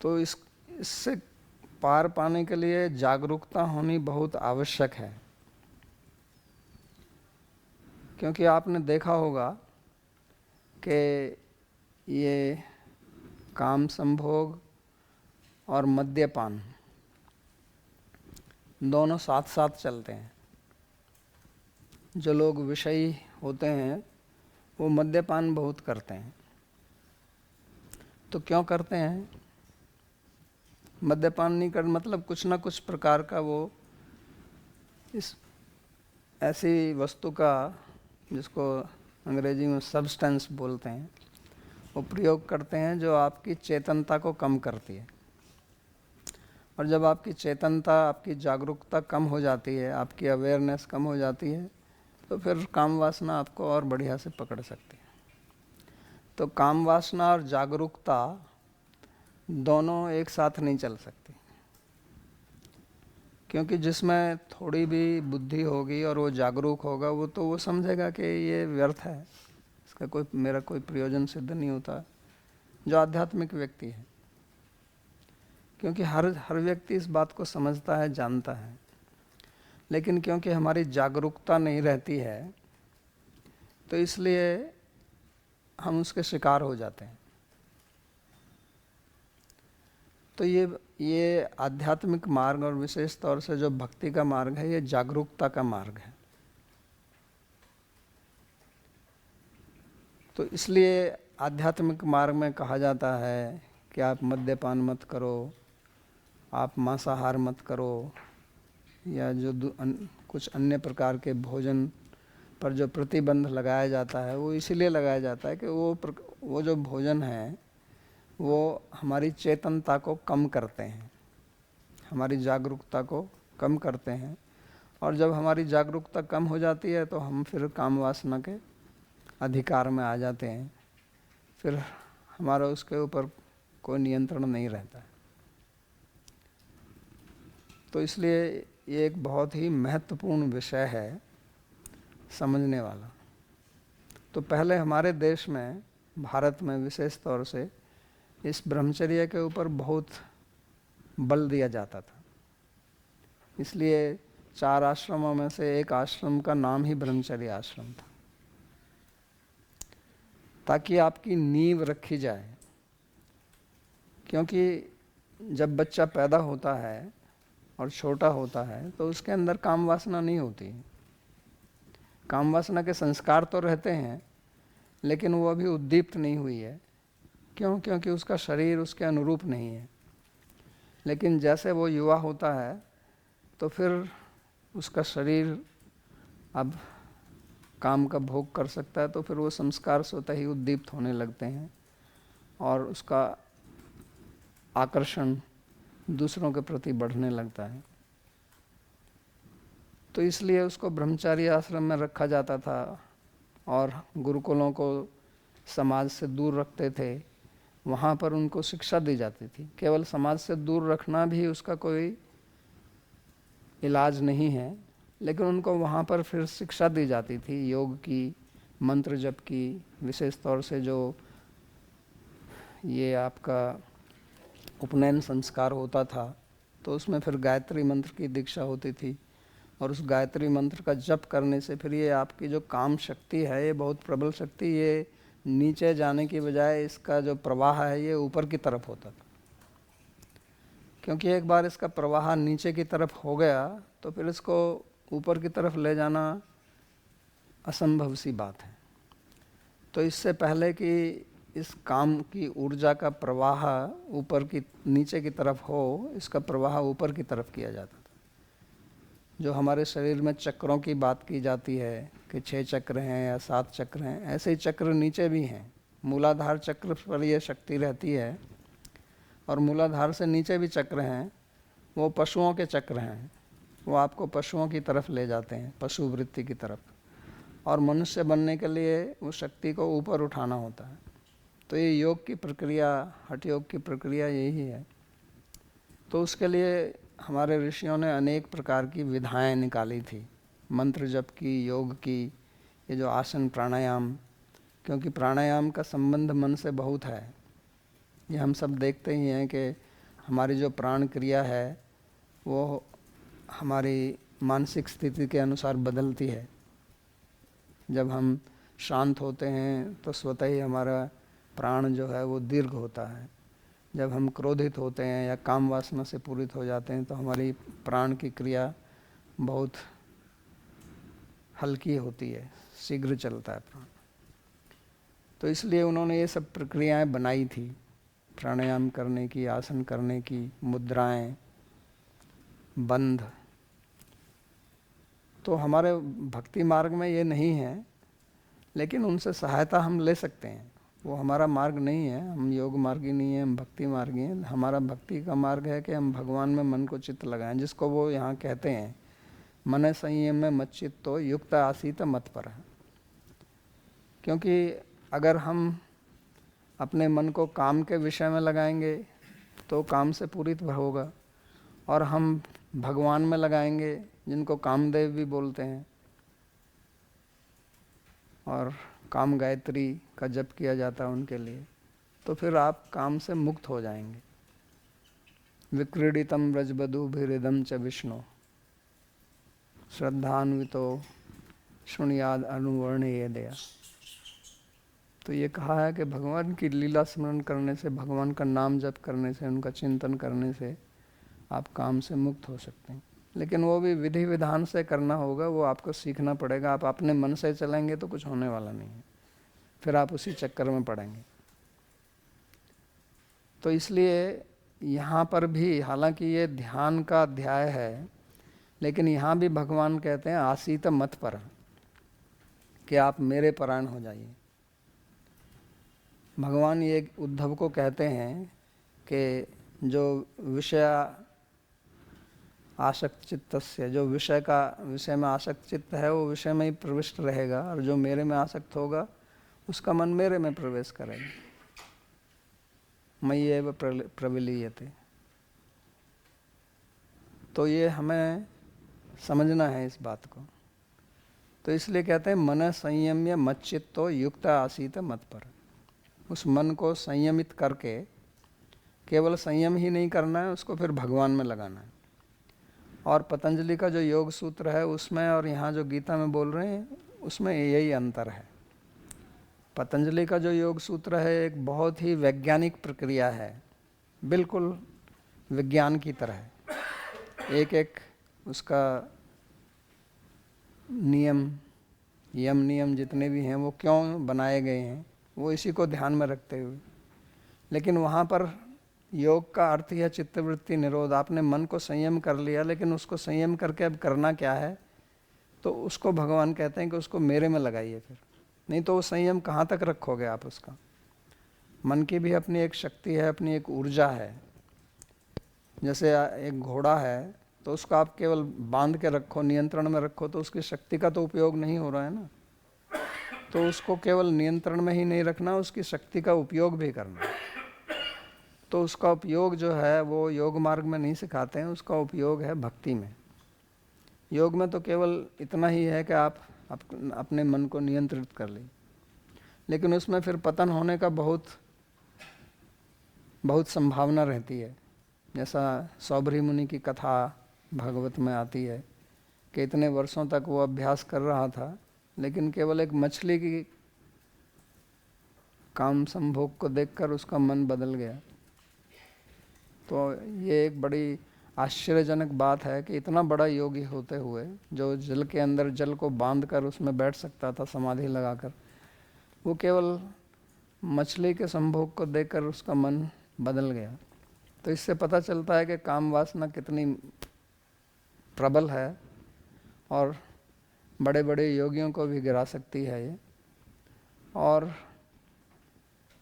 तो इससे पार पाने के लिए जागरूकता होनी बहुत आवश्यक है। क्योंकि आपने देखा होगा कि ये काम संभोग और मद्यपान दोनों साथ साथ चलते हैं। जो लोग विषयी होते हैं वो मद्यपान बहुत करते हैं। तो क्यों करते हैं? मद्यपान नहीं कर मतलब कुछ ना कुछ प्रकार का वो इस ऐसी वस्तु का, जिसको अंग्रेजी में सब्सटेंस बोलते हैं, वो प्रयोग करते हैं जो आपकी चेतनता को कम करती है। और जब आपकी चेतनता, आपकी जागरूकता कम हो जाती है, आपकी अवेयरनेस कम हो जाती है, तो फिर काम वासना आपको और बढ़िया से पकड़ सकती है। तो काम वासना और जागरूकता दोनों एक साथ नहीं चल सकती। क्योंकि जिसमें थोड़ी भी बुद्धि होगी और वो जागरूक होगा, वो तो वो समझेगा कि ये व्यर्थ है, इसका कोई मेरा कोई प्रयोजन सिद्ध नहीं होता, जो आध्यात्मिक व्यक्ति है। क्योंकि हर व्यक्ति इस बात को समझता है, जानता है, लेकिन क्योंकि हमारी जागरूकता नहीं रहती है तो इसलिए हम उसके शिकार हो जाते हैं। तो ये आध्यात्मिक मार्ग और विशेष तौर से जो भक्ति का मार्ग है, ये जागरूकता का मार्ग है। तो इसलिए आध्यात्मिक मार्ग में कहा जाता है कि आप मद्यपान मत करो, आप मांसाहार मत करो, या जो कुछ अन्य प्रकार के भोजन पर जो प्रतिबंध लगाया जाता है वो इसीलिए लगाया जाता है कि वो जो भोजन है वो हमारी चेतनता को कम करते हैं, हमारी जागरूकता को कम करते हैं। और जब हमारी जागरूकता कम हो जाती है तो हम फिर काम वासना के अधिकार में आ जाते हैं, फिर हमारा उसके ऊपर कोई नियंत्रण नहीं रहता है। तो इसलिए ये एक बहुत ही महत्वपूर्ण विषय है समझने वाला। तो पहले हमारे देश में, भारत में विशेष तौर से इस ब्रह्मचर्य के ऊपर बहुत बल दिया जाता था। इसलिए 4 आश्रमों में से एक आश्रम का नाम ही ब्रह्मचर्य आश्रम था, ताकि आपकी नींव रखी जाए। क्योंकि जब बच्चा पैदा होता है और छोटा होता है तो उसके अंदर काम वासना नहीं होती। काम वासना के संस्कार तो रहते हैं लेकिन वो अभी उद्दीप्त नहीं हुई है। क्यों? क्योंकि उसका शरीर उसके अनुरूप नहीं है। लेकिन जैसे वो युवा होता है तो फिर उसका शरीर अब काम का भोग कर सकता है, तो फिर वो संस्कार स्वतः ही उद्दीप्त होने लगते हैं और उसका आकर्षण दूसरों के प्रति बढ़ने लगता है। तो इसलिए उसको ब्रह्मचारी आश्रम में रखा जाता था और गुरुकुलों को समाज से दूर रखते थे। वहाँ पर उनको शिक्षा दी जाती थी। केवल समाज से दूर रखना भी उसका कोई इलाज नहीं है, लेकिन उनको वहाँ पर फिर शिक्षा दी जाती थी योग की, मंत्र जप की। विशेष तौर से जो ये आपका उपनयन संस्कार होता था तो उसमें फिर गायत्री मंत्र की दीक्षा होती थी, और उस गायत्री मंत्र का जप करने से फिर ये आपकी जो काम शक्ति है, ये बहुत प्रबल शक्ति, ये नीचे जाने की बजाय इसका जो प्रवाह है ये ऊपर की तरफ होता था। क्योंकि एक बार इसका प्रवाह नीचे की तरफ हो गया तो फिर इसको ऊपर की तरफ ले जाना असंभव सी बात है। तो इससे पहले कि इस काम की ऊर्जा का प्रवाह ऊपर की नीचे की तरफ हो, इसका प्रवाह ऊपर की तरफ किया जाता था। जो हमारे शरीर में चक्रों की बात की जाती है कि 6 चक्र हैं या 7 चक्र हैं, ऐसे ही चक्र नीचे भी हैं। मूलाधार चक्र पर यह शक्ति रहती है और मूलाधार से नीचे भी चक्र हैं, वो पशुओं के चक्र हैं। वो आपको पशुओं की तरफ ले जाते हैं, पशु वृत्ति की तरफ। और मनुष्य बनने के लिए उस शक्ति को ऊपर उठाना होता है। तो ये योग की प्रक्रिया, हठ योग की प्रक्रिया यही है। तो उसके लिए हमारे ऋषियों ने अनेक प्रकार की विधाएं निकाली थी, मंत्र जप की, योग की, ये जो आसन प्राणायाम। क्योंकि प्राणायाम का संबंध मन से बहुत है। ये हम सब देखते ही हैं कि हमारी जो प्राण क्रिया है वो हमारी मानसिक स्थिति के अनुसार बदलती है। जब हम शांत होते हैं तो स्वतः ही हमारा प्राण जो है वो दीर्घ होता है। जब हम क्रोधित होते हैं या काम वासना से पूरित हो जाते हैं तो हमारी प्राण की क्रिया बहुत हल्की होती है, शीघ्र चलता है प्राण। तो इसलिए उन्होंने ये सब प्रक्रियाएं बनाई थी, प्राणायाम करने की, आसन करने की, मुद्राएं, बंध। तो हमारे भक्ति मार्ग में ये नहीं है, लेकिन उनसे सहायता हम ले सकते हैं। वो हमारा मार्ग नहीं है, हम योग मार्गी नहीं है, हम भक्ति मार्गी हैं। हमारा भक्ति का मार्ग है कि हम भगवान में मन को चित्त लगाएं, जिसको वो यहाँ कहते हैं मन संयम में मत चित्तो युक्त आसीत मत पर। क्योंकि अगर हम अपने मन को काम के विषय में लगाएंगे तो काम से पूरित होगा, और हम भगवान में लगाएंगे, जिनको कामदेव भी बोलते हैं, और काम गायत्री का जप किया जाता है उनके लिए, तो फिर आप काम से मुक्त हो जाएंगे। विक्रीडितम व्रजबधूभिरिदं च विष्णु श्रद्धान्वितो शृणुयाद अनुवर्णयेदया। तो ये कहा है कि भगवान की लीला स्मरण करने से, भगवान का नाम जप करने से, उनका चिंतन करने से आप काम से मुक्त हो सकते हैं। लेकिन वो भी विधि विधान से करना होगा, वो आपको सीखना पड़ेगा। आप अपने मन से चलेंगे तो कुछ होने वाला नहीं है, फिर आप उसी चक्कर में पड़ेंगे। तो इसलिए यहाँ पर भी, हालांकि ये ध्यान का अध्याय है, लेकिन यहाँ भी भगवान कहते हैं आसीत मत पर, कि आप मेरे परायण हो जाइए। भगवान ये उद्धव को कहते हैं कि जो विषय आसक्त चित्त से, जो विषय में आसक्त चित्त है वो विषय में ही प्रविष्ट रहेगा, और जो मेरे में आसक्त होगा उसका मन मेरे में प्रवेश करेगा। मयि एव प्रविलीयते। तो ये हमें समझना है इस बात को। तो इसलिए कहते हैं मन संयम्य मच्चित्तो युक्त आसीत मत पर। उस मन को संयमित करके, केवल संयम ही नहीं करना है, उसको फिर भगवान में लगाना है। और पतंजलि का जो योग सूत्र है उसमें और यहाँ जो गीता में बोल रहे हैं उसमें यही अंतर है। पतंजलि का जो योग सूत्र है एक बहुत ही वैज्ञानिक प्रक्रिया है, बिल्कुल विज्ञान की तरह। एक एक उसका नियम, यम नियम जितने भी हैं वो क्यों बनाए गए हैं वो इसी को ध्यान में रखते हुए। लेकिन वहाँ पर योग का अर्थ है चित्तवृत्ति निरोध। आपने मन को संयम कर लिया, लेकिन उसको संयम करके अब करना क्या है, तो उसको भगवान कहते हैं कि उसको मेरे में लगाइए। फिर नहीं तो वो संयम कहाँ तक रखोगे आप उसका। मन की भी अपनी एक शक्ति है, अपनी एक ऊर्जा है। जैसे एक घोड़ा है तो उसको आप केवल बांध के रखो, नियंत्रण में रखो, तो उसकी शक्ति का तो उपयोग नहीं हो रहा है ना। तो उसको केवल नियंत्रण में ही नहीं रखना, उसकी शक्ति का उपयोग भी करना। तो उसका उपयोग जो है वो योग मार्ग में नहीं सिखाते हैं, उसका उपयोग है भक्ति में। योग में तो केवल इतना ही है कि आप अपने मन को नियंत्रित कर लें, लेकिन उसमें फिर पतन होने का बहुत संभावना रहती है। जैसा सौभरी मुनि की कथा भागवत में आती है कि इतने वर्षों तक वो अभ्यास कर रहा था, लेकिन केवल एक मछली की काम संभोग को देखकर उसका मन बदल गया। तो ये एक बड़ी आश्चर्यजनक बात है कि इतना बड़ा योगी होते हुए, जो जल के अंदर जल को बांध कर उसमें बैठ सकता था समाधि लगाकर, वो केवल मछली के संभोग को देखकर उसका मन बदल गया। तो इससे पता चलता है कि काम वासना कितनी प्रबल है और बड़े बड़े योगियों को भी गिरा सकती है ये। और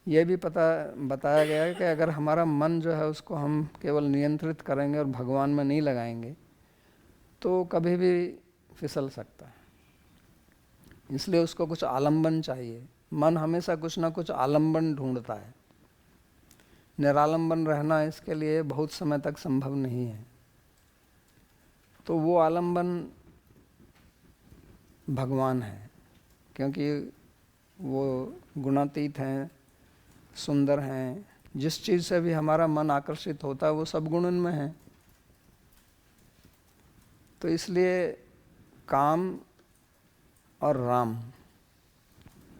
ये भी बताया गया है कि अगर हमारा मन जो है उसको हम केवल नियंत्रित करेंगे और भगवान में नहीं लगाएंगे तो कभी भी फिसल सकता है। इसलिए उसको कुछ आलंबन चाहिए। मन हमेशा कुछ ना कुछ आलंबन ढूंढता है। निरालंबन रहना इसके लिए बहुत समय तक संभव नहीं है। तो वो आलंबन भगवान है, क्योंकि वो गुणातीत हैं, सुंदर हैं। जिस चीज़ से भी हमारा मन आकर्षित होता है वो सब गुण उनमें है। तो इसलिए काम और राम,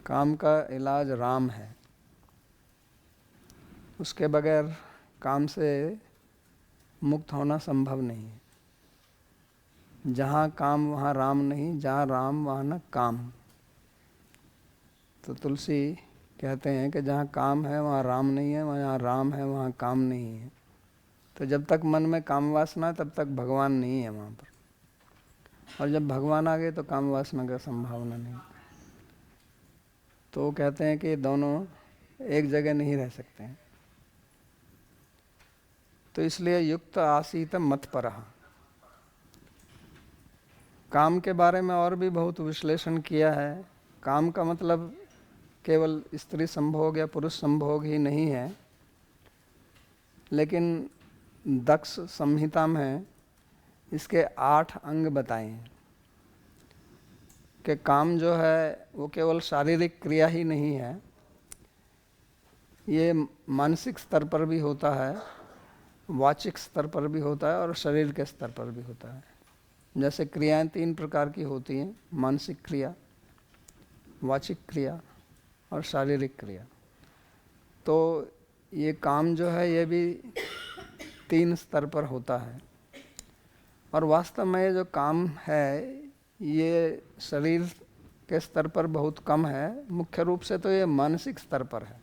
काम का इलाज राम है। उसके बगैर काम से मुक्त होना संभव नहीं है। जहाँ काम वहाँ राम नहीं, जहाँ राम वहाँ न काम। तो तुलसी कहते हैं कि जहाँ काम है वहाँ राम नहीं है, वहाँ राम है वहाँ काम नहीं है। तो जब तक मन में काम वासना है तब तक भगवान नहीं है वहाँ पर, और जब भगवान आ गए तो काम वासना का संभावना नहीं। तो वो कहते हैं कि दोनों एक जगह नहीं रह सकते हैं। तो इसलिए युक्त आसीत मत परः। काम के बारे में और भी बहुत विश्लेषण किया है। काम का मतलब केवल स्त्री संभोग या पुरुष संभोग ही नहीं है, लेकिन दक्ष संहिता में इसके 8 अंग बताए हैं कि काम जो है वो केवल शारीरिक क्रिया ही नहीं है, ये मानसिक स्तर पर भी होता है, वाचिक स्तर पर भी होता है और शरीर के स्तर पर भी होता है। जैसे क्रियाएं 3 प्रकार की होती हैं, मानसिक क्रिया, वाचिक क्रिया और शारीरिक क्रिया। तो ये काम जो है ये भी 3 स्तर पर होता है। और वास्तव में ये जो काम है ये शरीर के स्तर पर बहुत कम है, मुख्य रूप से तो ये मानसिक स्तर पर है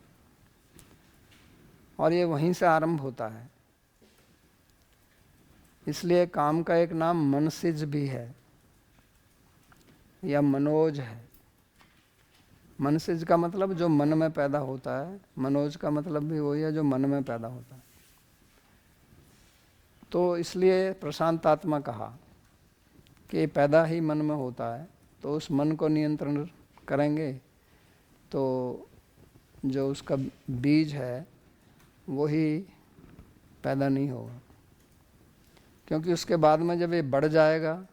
और ये वहीं से आरंभ होता है। इसलिए काम का एक नाम मनसिज भी है या मनोज है। मनसिज का मतलब जो मन में पैदा होता है, मनोज का मतलब भी वही है जो मन में पैदा होता है। तो इसलिए प्रशांत आत्मा कहा कि पैदा ही मन में होता है, तो उस मन को नियंत्रण करेंगे तो जो उसका बीज है वही पैदा नहीं होगा। क्योंकि उसके बाद में जब ये बढ़ जाएगा,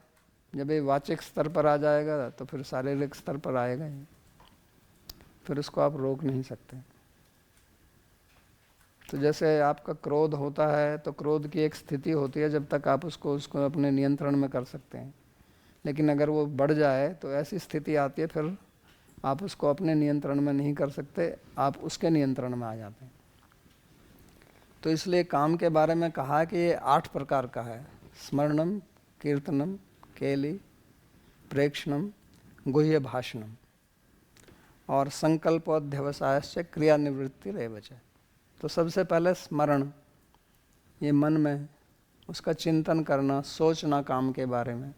जब ये वाचिक स्तर पर आ जाएगा तो फिर शारीरिक स्तर पर आएगा ही, फिर उसको आप रोक नहीं सकते। तो जैसे आपका क्रोध होता है तो क्रोध की एक स्थिति होती है जब तक आप उसको अपने नियंत्रण में कर सकते हैं, लेकिन अगर वो बढ़ जाए तो ऐसी स्थिति आती है फिर आप उसको अपने नियंत्रण में नहीं कर सकते, आप उसके नियंत्रण में आ जाते हैं। तो इसलिए काम के बारे में कहा कि ये 8 प्रकार का है। स्मरणम, कीर्तनम, केली, प्रेक्षणम, गुह्य भाषणम और संकल्पोध्यवसायस्य क्रिया निवृत्ति रेवच। तो सबसे पहले स्मरण, ये मन में उसका चिंतन करना, सोचना काम के बारे में।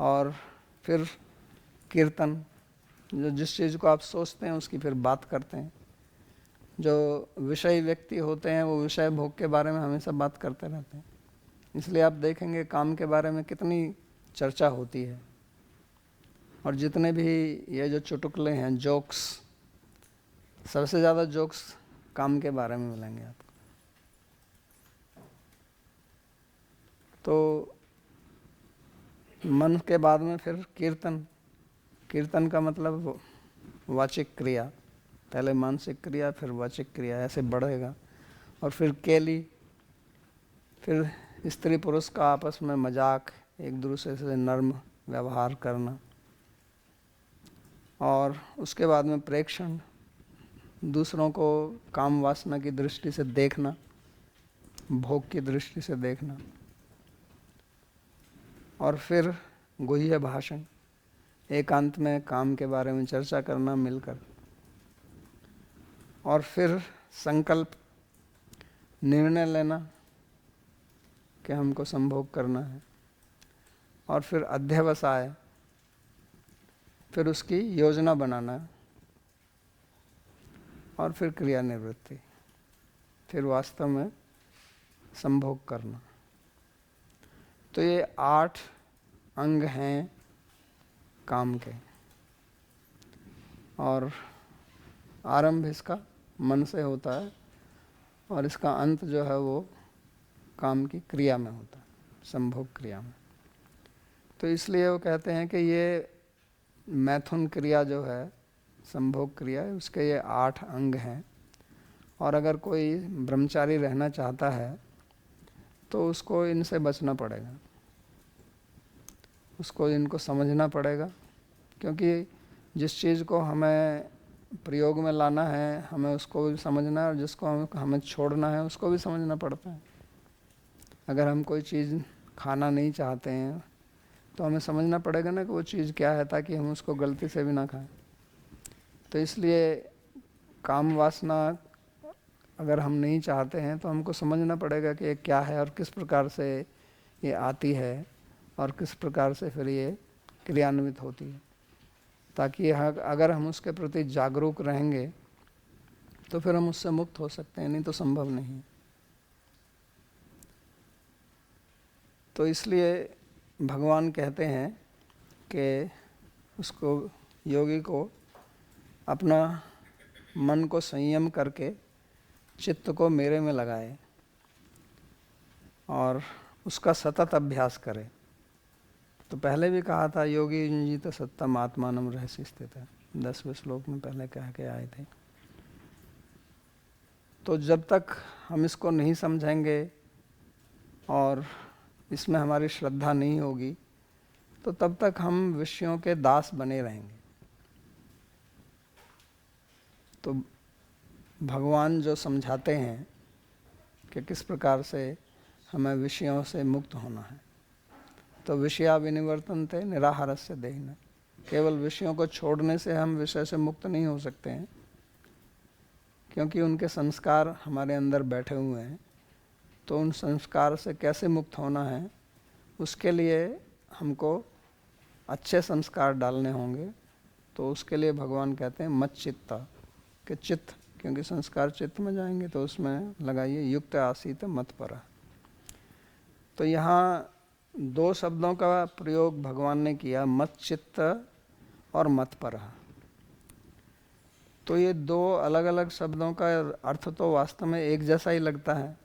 और फिर कीर्तन, जो जिस चीज़ को आप सोचते हैं उसकी फिर बात करते हैं। जो विषय व्यक्ति होते हैं वो विषय भोग के बारे में हमेशा बात करते रहते हैं। इसलिए आप देखेंगे काम के बारे में कितनी चर्चा होती है। और जितने भी ये जो चुटकुले हैं, जोक्स, सबसे ज़्यादा जोक्स काम के बारे में मिलेंगे आपको। तो मन के बाद में फिर कीर्तन। कीर्तन का मतलब वाचिक क्रिया, पहले मानसिक क्रिया फिर वाचिक क्रिया, ऐसे बढ़ेगा। और फिर केली, फिर स्त्री पुरुष का आपस में मजाक, एक दूसरे से नर्म व्यवहार करना। और उसके बाद में प्रेक्षण, दूसरों को काम वासना की दृष्टि से देखना, भोग की दृष्टि से देखना। और फिर गुह्य भाषण, एकांत में काम के बारे में चर्चा करना मिलकर। और फिर संकल्प, निर्णय लेना कि हमको संभोग करना है। और फिर अध्यवसाय, फिर उसकी योजना बनाना। और फिर क्रिया निवृत्ति, फिर वास्तव में संभोग करना। तो ये 8 अंग हैं काम के। और आरंभ इसका मन से होता है और इसका अंत जो है वो काम की क्रिया में होता है, संभोग क्रिया में। तो इसलिए वो कहते हैं कि ये मैथुन क्रिया जो है, संभोग क्रिया, उसके ये 8 अंग हैं। और अगर कोई ब्रह्मचारी रहना चाहता है तो उसको इनसे बचना पड़ेगा, उसको इनको समझना पड़ेगा। क्योंकि जिस चीज़ को हमें प्रयोग में लाना है हमें उसको भी समझना है, और जिसको हमें छोड़ना है उसको भी समझना पड़ता है। अगर हम कोई चीज़ खाना नहीं चाहते हैं तो हमें समझना पड़ेगा ना कि वो चीज़ क्या है, ताकि हम उसको गलती से भी ना खाएं। तो इसलिए काम वासना अगर हम नहीं चाहते हैं तो हमको समझना पड़ेगा कि ये क्या है और किस प्रकार से ये आती है और किस प्रकार से फिर ये क्रियान्वित होती है। ताकि अगर हम उसके प्रति जागरूक रहेंगे तो फिर हम उससे मुक्त हो सकते हैं, नहीं तो संभव नहीं। तो इसलिए भगवान कहते हैं कि उसको, योगी को अपना मन को संयम करके चित्त को मेरे में लगाए और उसका सतत अभ्यास करे। तो पहले भी कहा था, योगी युंजीत सत्तम आत्मानम रहस्य स्थित है, 10वें श्लोक में पहले कह के आए थे। तो जब तक हम इसको नहीं समझेंगे और इसमें हमारी श्रद्धा नहीं होगी तो तब तक हम विषयों के दास बने रहेंगे। तो भगवान जो समझाते हैं कि किस प्रकार से हमें विषयों से मुक्त होना है, तो विषया विनिवर्तन्ते निराहारस्य देहिनः, केवल विषयों को छोड़ने से हम विषय से मुक्त नहीं हो सकते हैं, क्योंकि उनके संस्कार हमारे अंदर बैठे हुए हैं। तो उन संस्कार से कैसे मुक्त होना है, उसके लिए हमको अच्छे संस्कार डालने होंगे। तो उसके लिए भगवान कहते हैं मत चित्ता, कि चित्त, क्योंकि संस्कार चित्त में जाएंगे तो उसमें लगाइए युक्त आसीत मत पर। तो यहाँ दो शब्दों का प्रयोग भगवान ने किया, मत चित्त और मत पर। तो ये दो अलग अलग शब्दों का अर्थ तो वास्तव में एक जैसा ही लगता है।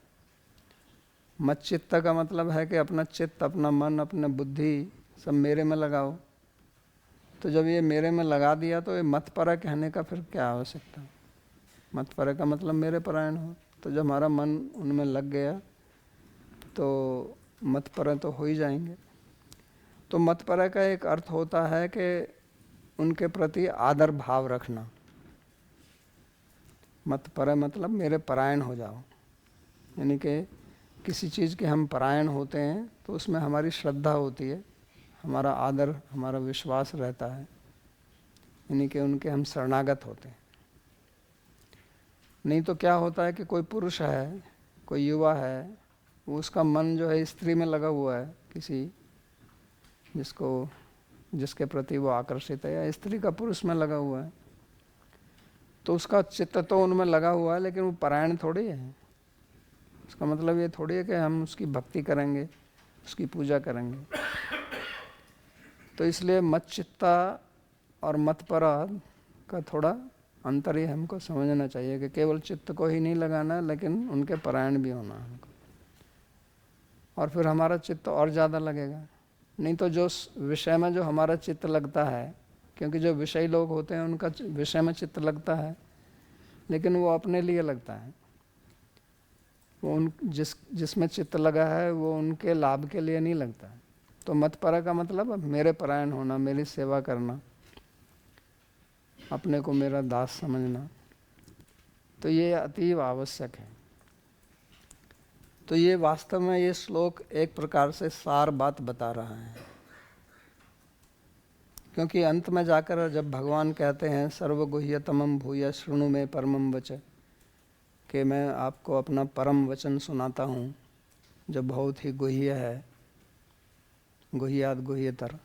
मत चित्त का मतलब है कि अपना चित्त, अपना मन, अपने बुद्धि सब मेरे में लगाओ। तो जब ये मेरे में लगा दिया तो ये मत पर कहने का फिर क्या आवश्यकता। मत पर का मतलब मेरे परायण हो। तो जब हमारा मन उनमें लग गया तो मत पर तो हो ही जाएंगे। तो मत पर का एक अर्थ होता है कि उनके प्रति आदर भाव रखना। मत पर मतलब मेरे परायण हो जाओ, यानी कि किसी चीज़ के हम परायण होते हैं तो उसमें हमारी श्रद्धा होती है, हमारा आदर, हमारा विश्वास रहता है, यानी कि उनके हम शरणागत होते हैं। नहीं तो क्या होता है कि कोई पुरुष है, कोई युवा है, वो उसका मन जो है स्त्री में लगा हुआ है, किसी जिसके प्रति वो आकर्षित है, या स्त्री का पुरुष में लगा हुआ है, तो उसका चित्त तो उनमें लगा हुआ है, लेकिन वो परायण थोड़ी है। उसका मतलब ये थोड़ी है कि हम उसकी भक्ति करेंगे, उसकी पूजा करेंगे। तो इसलिए मत चित्ता और मत पराध का थोड़ा अंतर ही हमको समझना चाहिए कि केवल चित्त को ही नहीं लगाना, लेकिन उनके परायण भी होना हमको, और फिर हमारा चित्त और ज़्यादा लगेगा। नहीं तो जो विषय में जो हमारा चित्त लगता है, क्योंकि जो विषयी लोग होते हैं उनका विषय में चित्त लगता है, लेकिन वो अपने लिए लगता है। वो जिसमें चित्त लगा है वो उनके लाभ के लिए नहीं लगता है। तो मत पर का मतलब मेरे परायण होना, मेरी सेवा करना, अपने को मेरा दास समझना। तो ये अतीव आवश्यक है। तो ये वास्तव में ये श्लोक एक प्रकार से सार बात बता रहा है, क्योंकि अंत में जाकर जब भगवान कहते हैं सर्वगुह्यतमं भूय शृणु में परमं वच, कि मैं आपको अपना परम वचन सुनाता हूँ जो बहुत ही गुह्य है, गुह्याद गुह्यतर,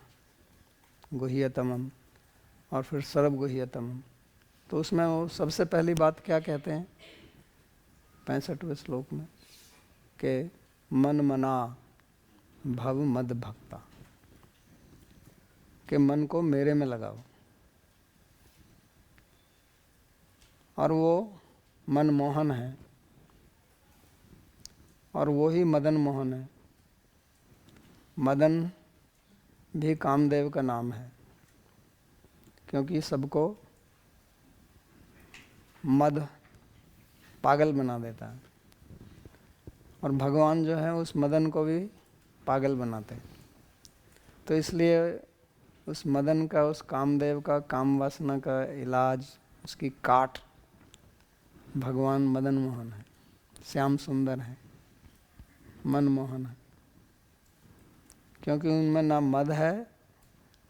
गुह्यतमम, और फिर सर्वगुह्यतमम। तो उसमें वो सबसे पहली बात क्या कहते हैं 65वें श्लोक में, कि मन मना भव मद भक्ता, कि मन को मेरे में लगाओ। और वो मन मोहन है, और वो ही मदन मोहन है। मदन भी कामदेव का नाम है, क्योंकि सबको मद पागल बना देता है, और भगवान जो है उस मदन को भी पागल बनाते हैं। तो इसलिए उस मदन का, उस कामदेव का, काम वासना का इलाज, उसकी काट भगवान मदन मोहन है, श्याम सुंदर है, मनमोहन है, क्योंकि उनमें ना मद है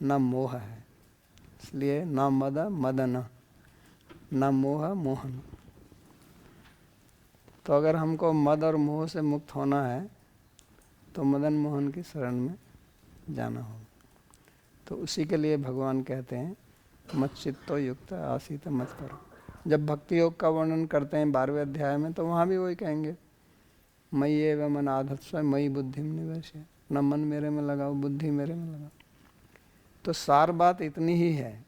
ना मोह है। इसलिए ना मद मदन, ना मोह मोहन। तो अगर हमको मद और मोह से मुक्त होना है तो मदन मोहन की शरण में जाना होगा। तो उसी के लिए भगवान कहते हैं मत चित्तो युक्त आसीत मत पर। जब भक्ति योग का वर्णन करते हैं 12वें अध्याय में, तो वहाँ भी वही कहेंगे, मयि एव मन आधत्स्व मयि बुद्धिम निवेशय, न मन मेरे में लगाओ, बुद्धि मेरे में लगाओ। तो सार बात इतनी ही है,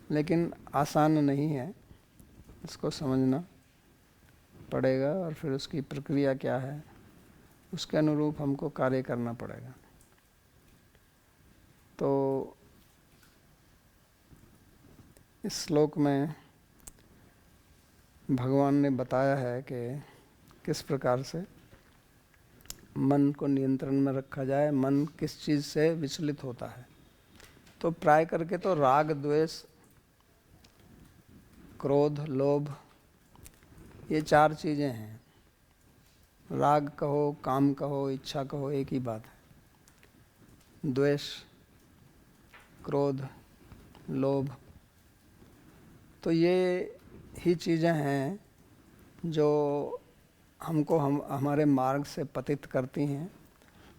लेकिन आसान नहीं है, इसको समझना पड़ेगा, और फिर उसकी प्रक्रिया क्या है उसके अनुरूप हमको कार्य करना पड़ेगा। तो इस श्लोक में भगवान ने बताया है कि किस प्रकार से मन को नियंत्रण में रखा जाए, मन किस चीज़ से विचलित होता है। तो प्राय करके तो राग, द्वेष, क्रोध, लोभ, ये 4 चीज़ें हैं। राग कहो, काम कहो, इच्छा कहो, एक ही बात है। द्वेष, क्रोध, लोभ, तो ये ही चीज़ें हैं जो हमको हमारे मार्ग से पतित करती हैं,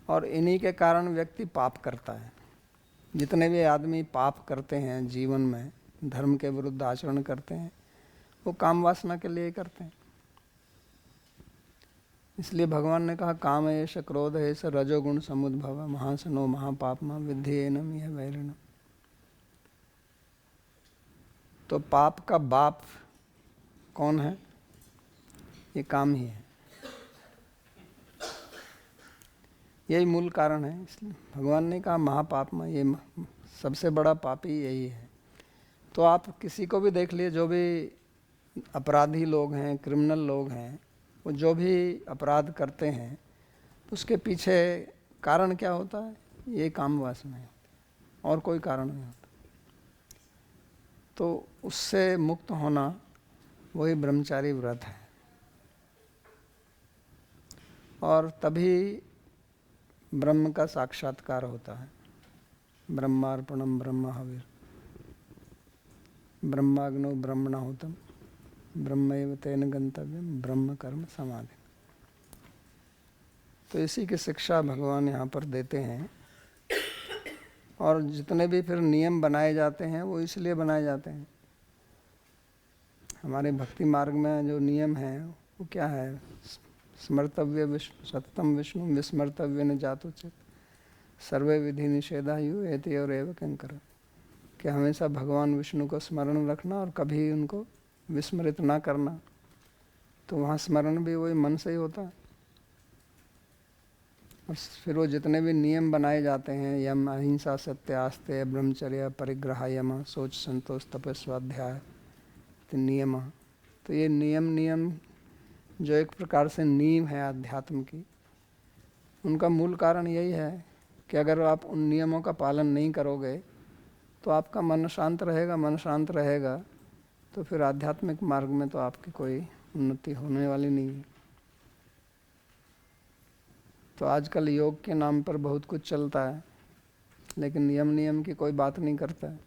और इन्हीं के कारण व्यक्ति पाप करता है। जितने भी आदमी पाप करते हैं जीवन में, धर्म के विरुद्ध आचरण करते हैं, वो काम वासना के लिए करते हैं। इसलिए भगवान ने कहा काम एष क्रोध एष रजोगुण समुद्भव महासनो महापापमा विद्धेयनम यह वैरिणम। तो पाप का बाप कौन है? ये काम ही है, यही मूल कारण है। इसलिए भगवान ने कहा महापाप में ये सबसे बड़ा पापी यही है। तो आप किसी को भी देख लिए, जो भी अपराधी लोग हैं, क्रिमिनल लोग हैं, वो जो भी अपराध करते हैं उसके पीछे कारण क्या होता है? ये काम वासना है, और कोई कारण नहीं होता। तो उससे मुक्त होना वही ब्रह्मचारी व्रत है, और तभी ब्रह्म का साक्षात्कार होता है। ब्रह्मार्पणम ब्रह्म हविर ब्रह्माग्नो ब्रह्मणाहुतम ब्रह्मैव तेन गंतव्यम ब्रह्म कर्म समाधि। तो इसी की शिक्षा भगवान यहाँ पर देते हैं। और जितने भी फिर नियम बनाए जाते हैं वो इसलिए बनाए जाते हैं। हमारे भक्ति मार्ग में जो नियम है वो क्या है? स्मर्तव्य विष्णु सततम विष्णु विस्मर्तव्य न जातुचित सर्वे विधि निषेधा यु एति और एव किंकर। कि हमेशा भगवान विष्णु को स्मरण रखना और कभी उनको विस्मृत ना करना। तो वहाँ स्मरण भी वही मन से ही होता है। और फिर वो जितने भी नियम बनाए जाते हैं, यम अहिंसा सत्य आस्ते ब्रह्मचर्य परिग्रह यम सोच संतोष तपस्या स्वाध्याय नियम। तो ये नियम जो एक प्रकार से नींव है अध्यात्म की, उनका मूल कारण यही है कि अगर आप उन नियमों का पालन नहीं करोगे तो आपका मन शांत रहेगा। मन शांत रहेगा तो फिर आध्यात्मिक मार्ग में तो आपकी कोई उन्नति होने वाली नहीं है। तो आजकल योग के नाम पर बहुत कुछ चलता है, लेकिन नियम की कोई बात नहीं करता है।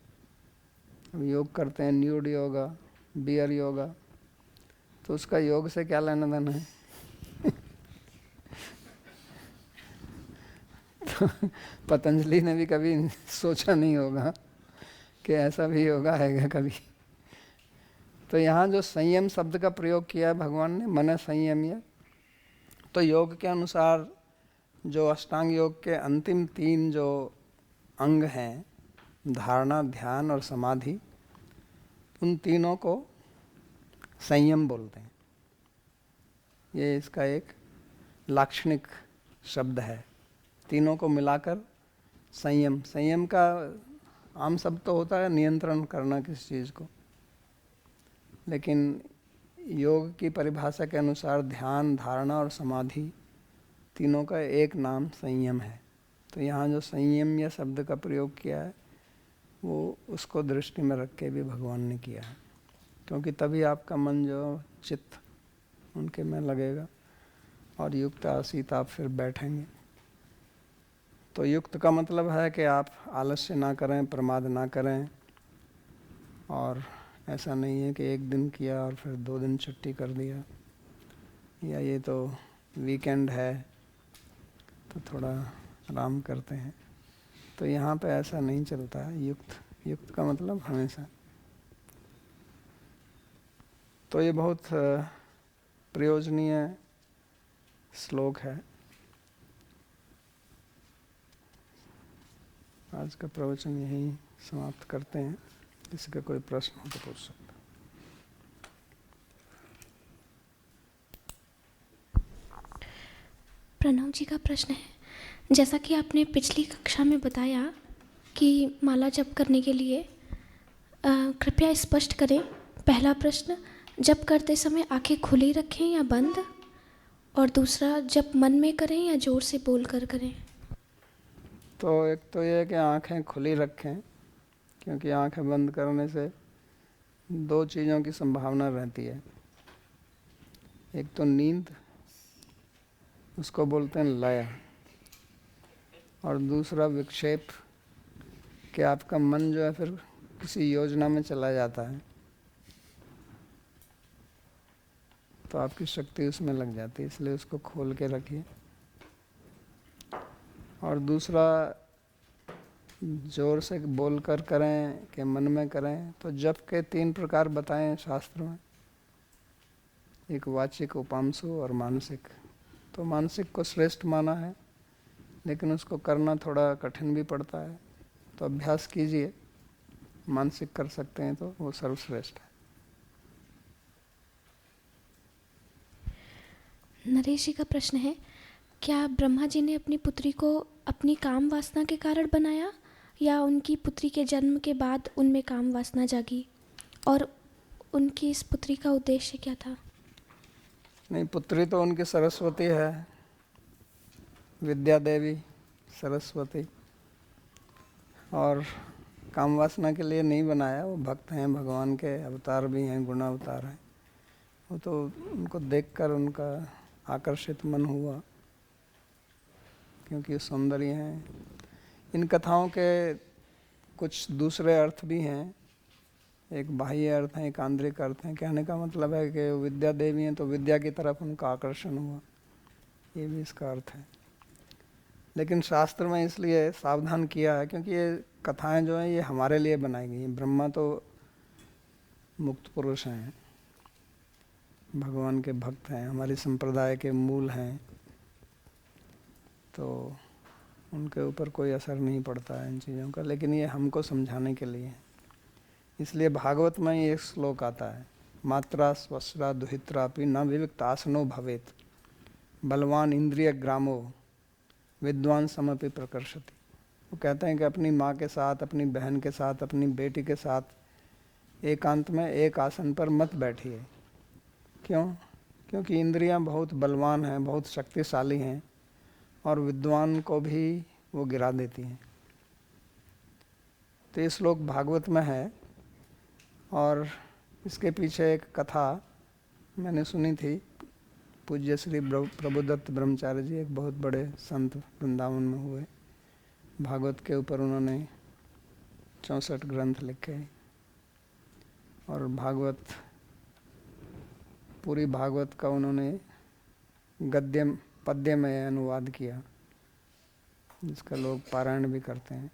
अब योग करते हैं न्यूड योगा, बियर योगा, तो उसका योग से क्या लेना देना है? तो पतंजलि ने भी कभी सोचा नहीं होगा कि ऐसा भी योगा है कभी। तो यहाँ जो संयम शब्द का प्रयोग किया है भगवान ने, मन संयम्य, तो योग के अनुसार जो अष्टांग योग के अंतिम 3 जो अंग हैं, धारणा, ध्यान और समाधि, उन तीनों को संयम बोलते हैं। ये इसका एक लाक्षणिक शब्द है। तीनों को मिलाकर संयम। संयम का आम शब्द तो होता है नियंत्रण करना किसी चीज़ को, लेकिन योग की परिभाषा के अनुसार ध्यान, धारणा और समाधि तीनों का एक नाम संयम है। तो यहाँ जो संयम या शब्द का प्रयोग किया है वो उसको दृष्टि में रख के भी भगवान ने किया है, क्योंकि तभी आपका मन जो चित्त उनके में लगेगा और युक्त आसीत आप फिर बैठेंगे। तो युक्त का मतलब है कि आप आलस्य ना करें, प्रमाद ना करें, और ऐसा नहीं है कि एक दिन किया और फिर 2 दिन छुट्टी कर दिया, या ये तो वीकेंड है तो थोड़ा आराम करते हैं। तो यहाँ पे ऐसा नहीं चलता है। युक्त का मतलब हमेशा। तो ये बहुत प्रयोजनीय श्लोक है। आज का प्रवचन यहीं समाप्त करते हैं। किसी का कोई प्रश्न हो तो पूछ सकते। प्रणव जी का प्रश्न है, जैसा कि आपने पिछली कक्षा में बताया कि माला जप करने के लिए कृपया स्पष्ट करें। पहला प्रश्न, जप करते समय आंखें खुली रखें या बंद? और दूसरा, जप मन में करें या जोर से बोल कर करें? तो एक तो ये है कि आंखें खुली रखें, क्योंकि आंखें बंद करने से 2 चीज़ों की संभावना रहती है। एक तो नींद, उसको बोलते हैं लय, और दूसरा विक्षेप, कि आपका मन जो है फिर किसी योजना में चला जाता है। तो आपकी शक्ति उसमें लग जाती है, इसलिए उसको खोल के रखिए। और दूसरा, जोर से बोल कर करें कि मन में करें, तो जप के 3 प्रकार बताएं शास्त्र में, एक वाचिक, उपांशु और मानसिक। तो मानसिक को श्रेष्ठ माना है, लेकिन उसको करना थोड़ा कठिन भी पड़ता है, तो अभ्यास कीजिए। मानसिक कर सकते हैं तो वो सर्वश्रेष्ठ है। नरेश जी का प्रश्न है, क्या ब्रह्मा जी ने अपनी पुत्री को अपनी काम वासना के कारण बनाया, या उनकी पुत्री के जन्म के बाद उनमें काम वासना जागी, और उनकी इस पुत्री का उद्देश्य क्या था? नहीं, पुत्री तो उनकी सरस्वती है, विद्या देवी सरस्वती, और काम वासना के लिए नहीं बनाया। वो भक्त हैं, भगवान के अवतार भी हैं, गुणावतार हैं। वो तो उनको देखकर उनका आकर्षित मन हुआ, क्योंकि सौंदर्य हैं। इन कथाओं के कुछ दूसरे अर्थ भी हैं, एक बाह्य अर्थ है, एक आंतरिक अर्थ है। कहने का मतलब है कि विद्या देवी हैं तो विद्या की तरफ उनका आकर्षण हुआ, ये भी इसका अर्थ है। लेकिन शास्त्र में इसलिए सावधान किया है क्योंकि ये कथाएं जो हैं ये हमारे लिए बनाई गई हैं। ब्रह्मा तो मुक्त पुरुष हैं, भगवान के भक्त हैं, हमारी संप्रदाय के मूल हैं, तो उनके ऊपर कोई असर नहीं पड़ता है इन चीज़ों का। लेकिन ये हमको समझाने के लिए है। इसलिए भागवत में ये एक श्लोक आता है, मात्रा स्वस्रा दुहित्रापि न विविक्त आसनो भवेत, बलवान इंद्रिय ग्रामो विद्वान समपि प्रकर्षति। वो कहते हैं कि अपनी माँ के साथ, अपनी बहन के साथ, अपनी बेटी के साथ एकांत में एक आसन पर मत बैठिए। क्यों? क्योंकि इंद्रियां बहुत बलवान हैं, बहुत शक्तिशाली हैं, और विद्वान को भी वो गिरा देती हैं। तो ये श्लोक भागवत में है, और इसके पीछे एक कथा मैंने सुनी थी। पूज्य श्री प्रभुदत्त ब्रह्मचारी जी एक बहुत बड़े संत वृंदावन में हुए। भागवत के ऊपर उन्होंने 64 ग्रंथ लिखे, और भागवत, पूरी भागवत का उन्होंने गद्य पद्य में अनुवाद किया, जिसका लोग पारायण भी करते हैं।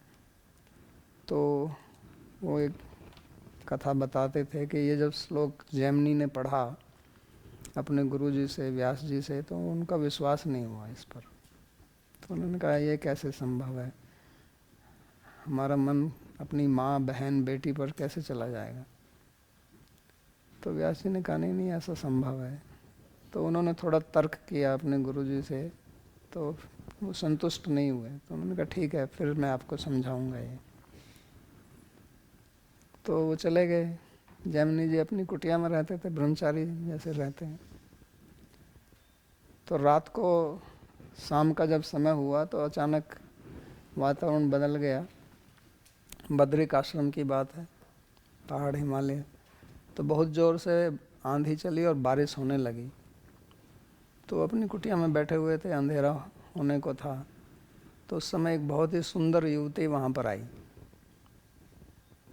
तो वो एक कथा बताते थे कि ये जब श्लोक जैमिनी ने पढ़ा अपने गुरुजी से, व्यास जी से, तो उनका विश्वास नहीं हुआ इस पर। तो उन्होंने कहा ये कैसे संभव है, हमारा मन अपनी माँ, बहन, बेटी पर कैसे चला जाएगा। तो व्यास जी ने कहा नहीं नहीं, ऐसा संभव है। तो उन्होंने थोड़ा तर्क किया अपने गुरुजी से, तो वो संतुष्ट नहीं हुए। तो उन्होंने कहा ठीक है, फिर मैं आपको समझाऊंगा ये। तो वो चले गए। जैमिनी जी अपनी कुटिया में रहते थे, ब्रह्मचारी जैसे रहते हैं। तो रात को, शाम का जब समय हुआ, तो अचानक वातावरण बदल गया। बद्रिक आश्रम की बात है, पहाड़, हिमालय। तो बहुत ज़ोर से आंधी चली और बारिश होने लगी। तो अपनी कुटिया में बैठे हुए थे, अंधेरा होने को था। तो उस समय एक बहुत ही सुंदर युवती वहाँ पर आई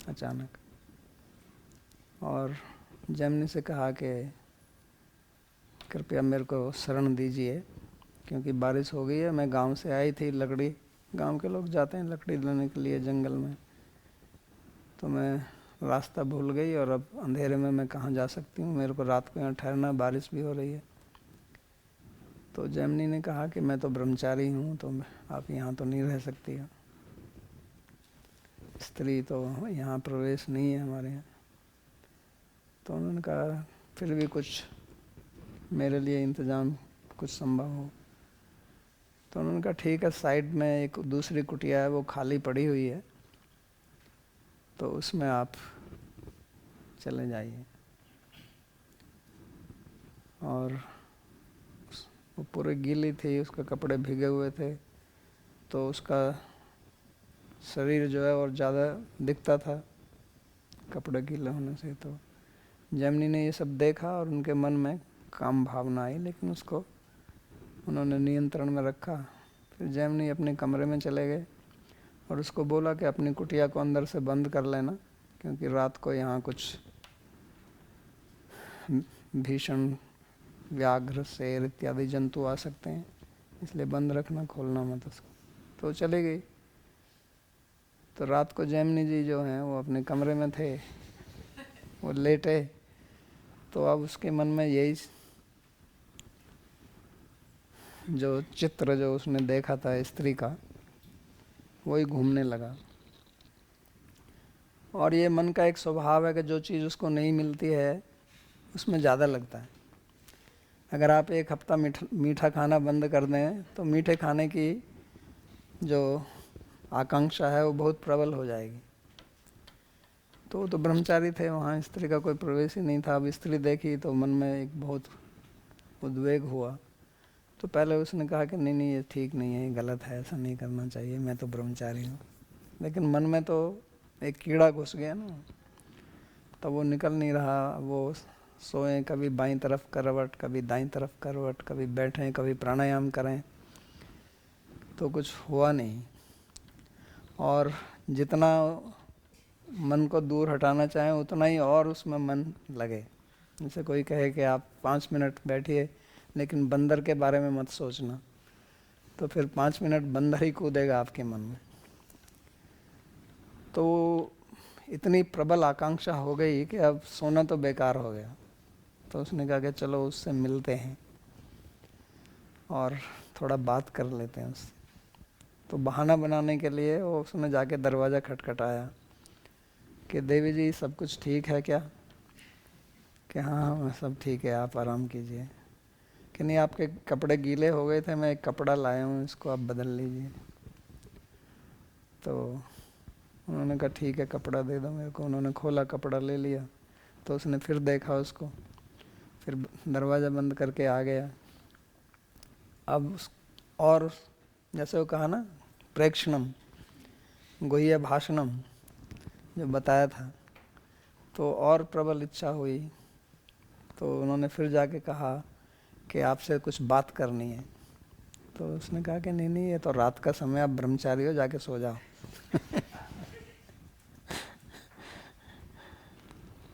अचानक, और जैमिनी से कहा कि कृपया मेरे को शरण दीजिए, क्योंकि बारिश हो गई है। मैं गांव से आई थी, लकड़ी, गांव के लोग जाते हैं लकड़ी लेने के लिए जंगल में, तो मैं रास्ता भूल गई, और अब अंधेरे में मैं कहाँ जा सकती हूँ, मेरे को रात को यहाँ ठहरना, बारिश भी हो रही है। तो जैमिनी ने कहा कि मैं तो ब्रह्मचारी हूँ, तो आप यहाँ तो नहीं रह सकती हो, स्त्री तो यहाँ प्रवेश नहीं है हमारे यहाँ। तो उन्होंने कहा फिर भी कुछ मेरे लिए इंतज़ाम कुछ संभव हो। तो उन्होंने कहा ठीक है, साइड में एक दूसरी कुटिया है, वो खाली पड़ी हुई है, तो उसमें आप चले जाइए। और वो पूरी गीली थी, उसके कपड़े भीगे हुए थे, तो उसका शरीर जो है और ज़्यादा दिखता था कपड़े गीले होने से। तो जैमिनी ने ये सब देखा और उनके मन में काम भावना आई, लेकिन उसको उन्होंने नियंत्रण में रखा। फिर जैमिनी अपने कमरे में चले गए और उसको बोला कि अपनी कुटिया को अंदर से बंद कर लेना, क्योंकि रात को यहाँ कुछ भीषण व्याघ्र, शेर इत्यादि जंतु आ सकते हैं, इसलिए बंद रखना, खोलना मत उसको। तो चली गई। तो रात को जैमिनी जी जो हैं वो अपने कमरे में थे, वो लेटे। तो अब उसके मन में यही जो चित्र जो उसने देखा था स्त्री का, वही घूमने लगा। और ये मन का एक स्वभाव है कि जो चीज़ उसको नहीं मिलती है उसमें ज़्यादा लगता है। अगर आप एक हफ्ता मीठा खाना बंद कर दें तो मीठे खाने की जो आकांक्षा है वो बहुत प्रबल हो जाएगी। तो ब्रह्मचारी थे, वहाँ स्त्री का कोई प्रवेश ही नहीं था। अब स्त्री देखी तो मन में एक बहुत उद्वेग हुआ। तो पहले उसने कहा कि नहीं नहीं, ये ठीक नहीं है, ये गलत है, ऐसा नहीं करना चाहिए, मैं तो ब्रह्मचारी हूँ। लेकिन मन में तो एक कीड़ा घुस गया ना, तो वो निकल नहीं रहा। वो सोए, कभी बाईं तरफ करवट, कभी दाईं तरफ करवट, कभी बैठें, कभी प्राणायाम करें, तो कुछ हुआ नहीं। और जितना मन को दूर हटाना चाहें उतना ही और उसमें मन लगे। जैसे कोई कहे कि आप 5 मिनट बैठिए लेकिन बंदर के बारे में मत सोचना, तो फिर 5 मिनट बंदर ही कूदेगा आपके मन में। तो इतनी प्रबल आकांक्षा हो गई कि अब सोना तो बेकार हो गया। तो उसने कहा कि चलो उससे मिलते हैं और थोड़ा बात कर लेते हैं उससे। तो बहाना बनाने के लिए वो उसने जाके दरवाज़ा खटखटाया कि देवी जी सब कुछ ठीक है क्या? कि हाँ सब ठीक है, आप आराम कीजिए। कि नहीं, आपके कपड़े गीले हो गए थे, मैं एक कपड़ा लाया हूँ, इसको आप बदल लीजिए। तो उन्होंने कहा ठीक है, कपड़ा दे दो मेरे को। उन्होंने खोला, कपड़ा ले लिया। तो उसने फिर देखा उसको, फिर दरवाज़ा बंद करके आ गया। अब और जैसे वो कहा ना, प्रेक्षणम गुह्य भाषणम जो बताया था, तो और प्रबल इच्छा हुई। तो उन्होंने फिर जाके कहा कि आपसे कुछ बात करनी है। तो उसने कहा कि नहीं नहीं, ये तो रात का समय, आप ब्रह्मचारी हो, जाके सो जाओ।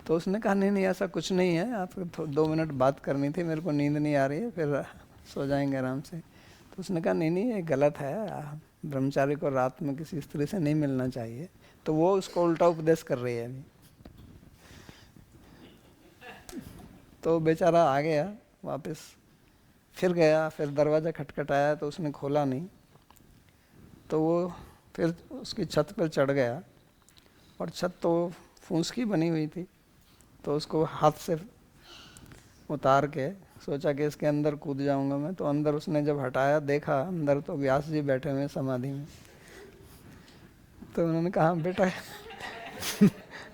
तो उसने कहा नहीं नहीं, ऐसा कुछ नहीं है, आपको 2 मिनट बात करनी थी, मेरे को नींद नहीं आ रही है, फिर सो जाएंगे आराम से। तो उसने कहा नहीं नहीं, ये गलत है, ब्रह्मचारी को रात में किसी स्त्री से नहीं मिलना चाहिए। तो वो उसको उल्टा उपदेश कर रही है अभी। तो बेचारा आ गया वापस, फिर गया, फिर दरवाज़ा खटखटाया तो उसने खोला नहीं। तो वो फिर उसकी छत पर चढ़ गया, और छत तो फूस की बनी हुई थी। तो उसको हाथ से उतार के सोचा कि इसके अंदर कूद जाऊंगा मैं। तो अंदर उसने जब हटाया, देखा अंदर तो व्यास जी बैठे हुए समाधि में। तो उन्होंने कहा बेटा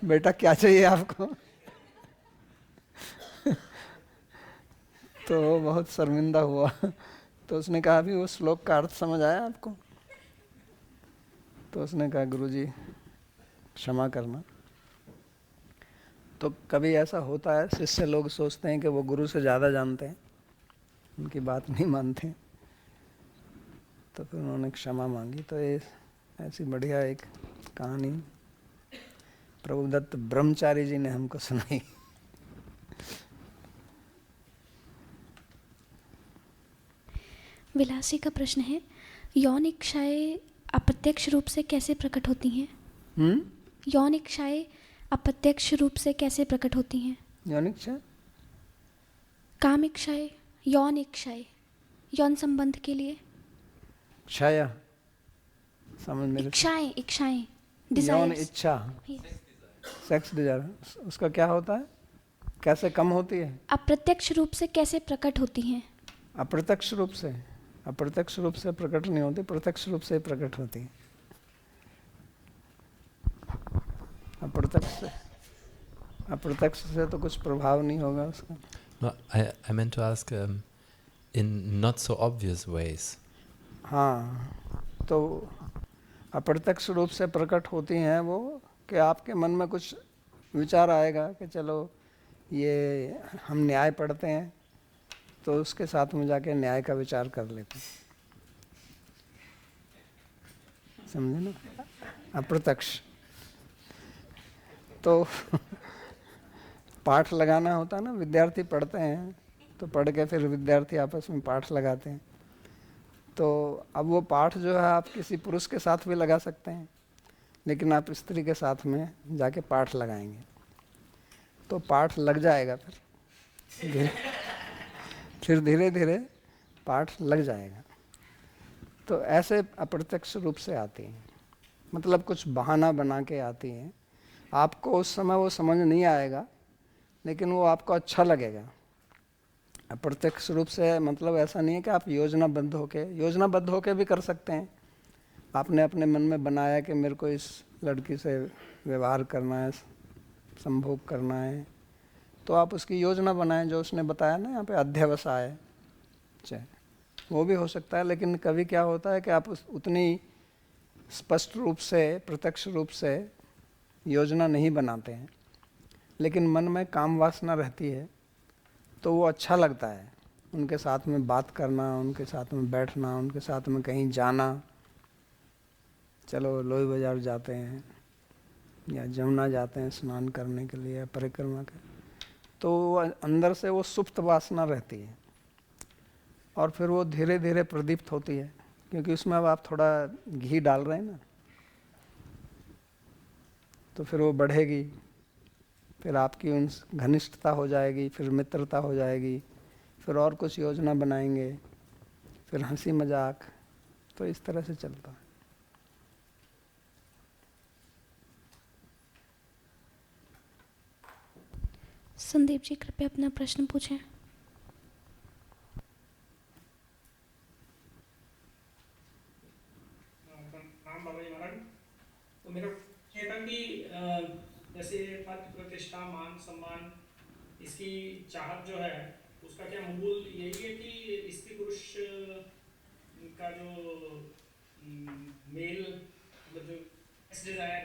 बेटा क्या चाहिए आपको? तो वो बहुत शर्मिंदा हुआ। तो उसने कहा अभी वो श्लोक का अर्थ समझ आया आपको? तो उसने कहा गुरुजी क्षमा करना। तो कभी ऐसा होता है, शिष्य लोग सोचते हैं कि वो गुरु से ज़्यादा जानते हैं, उनकी बात नहीं मानते। तो फिर उन्होंने क्षमा मांगी। तो ये ऐसी बढ़िया एक कहानी प्रभुदत्त ब्रह्मचारी जी ने हमको सुनाई। विलासी का प्रश्न है, यौन इच्छाएं अप्रत्यक्ष रूप से कैसे प्रकट होती हैं? यौन इच्छाएं अप्रत्यक्ष रूप से कैसे प्रकट होती हैं? यौन इच्छा, काम इच्छाएं, यौन इच्छाएं, यौन संबंध के लिए छाया समझ मेरे इच्छाएं, इच्छाएं, यौन डिजायर्स। इच्छा, सेक्स डिजायर, उसका क्या होता है, कैसे कम होती है? अप्रत्यक्ष रूप से कैसे प्रकट होती हैं? अप्रत्यक्ष रूप से, अप्रत्यक्ष रूप से प्रकट नहीं होती, प्रत्यक्ष रूप से प्रकट होती है। अप्रत्यक्ष से तो कुछ प्रभाव नहीं होगा उसका। No, I meant to ask in not so obvious ways. हाँ, तो अप्रत्यक्ष रूप से प्रकट होती हैं वो कि आपके मन में कुछ विचार आएगा कि चलो ये हम न्याय पढ़ते हैं, तो उसके साथ में जाके न्याय का विचार कर लेते हैं। समझे ना? अप्रत्यक्ष तो पाठ लगाना होता है ना, विद्यार्थी पढ़ते हैं तो पढ़ के फिर विद्यार्थी आपस में पाठ लगाते हैं। तो अब वो पाठ जो है आप किसी पुरुष के साथ भी लगा सकते हैं, लेकिन आप स्त्री के साथ में जाके पाठ लगाएंगे तो पाठ लग जाएगा, फिर धीरे धीरे पाठ लग जाएगा। तो ऐसे अप्रत्यक्ष रूप से आती हैं, मतलब कुछ बहाना बना के आती हैं। आपको उस समय वो समझ नहीं आएगा, लेकिन वो आपको अच्छा लगेगा। अप्रत्यक्ष रूप से मतलब ऐसा नहीं है कि आप योजनाबद्ध होके भी कर सकते हैं। आपने अपने मन में बनाया कि मेरे को इस लड़की से व्यवहार करना है, संभोग करना है, तो आप उसकी योजना बनाएं, जो उसने बताया ना यहाँ पे अध्यवसाय, चाहे वो भी हो सकता है। लेकिन कभी क्या होता है कि आप उतनी स्पष्ट रूप से, प्रत्यक्ष रूप से योजना नहीं बनाते हैं, लेकिन मन में काम वासना रहती है, तो वो अच्छा लगता है उनके साथ में बात करना, उनके साथ में बैठना, उनके साथ में कहीं जाना। चलो लोई बाजार जाते हैं या जमुना जाते हैं स्नान करने के लिए या परिक्रमा के, तो अंदर से वो सुप्त वासना रहती है और फिर वो धीरे धीरे प्रदीप्त होती है, क्योंकि उसमें अब आप थोड़ा घी डाल रहे हैं ना, तो फिर वो बढ़ेगी, फिर आपकी उन घनिष्ठता हो जाएगी, फिर मित्रता हो जाएगी, फिर और कुछ योजना बनाएंगे, फिर हंसी मजाक, तो इस तरह से चलता है। संदीप जी कृपया अपना प्रश्न पूछें। नाम बाबा जी महाराज, तो मेरा ये था कि जैसे पद प्रतिष्ठा मान सम्मान, इसकी चाहत जो है उसका क्या मूल यही है कि स्त्री पुरुष का जो मेल मतलब जो डिजायर,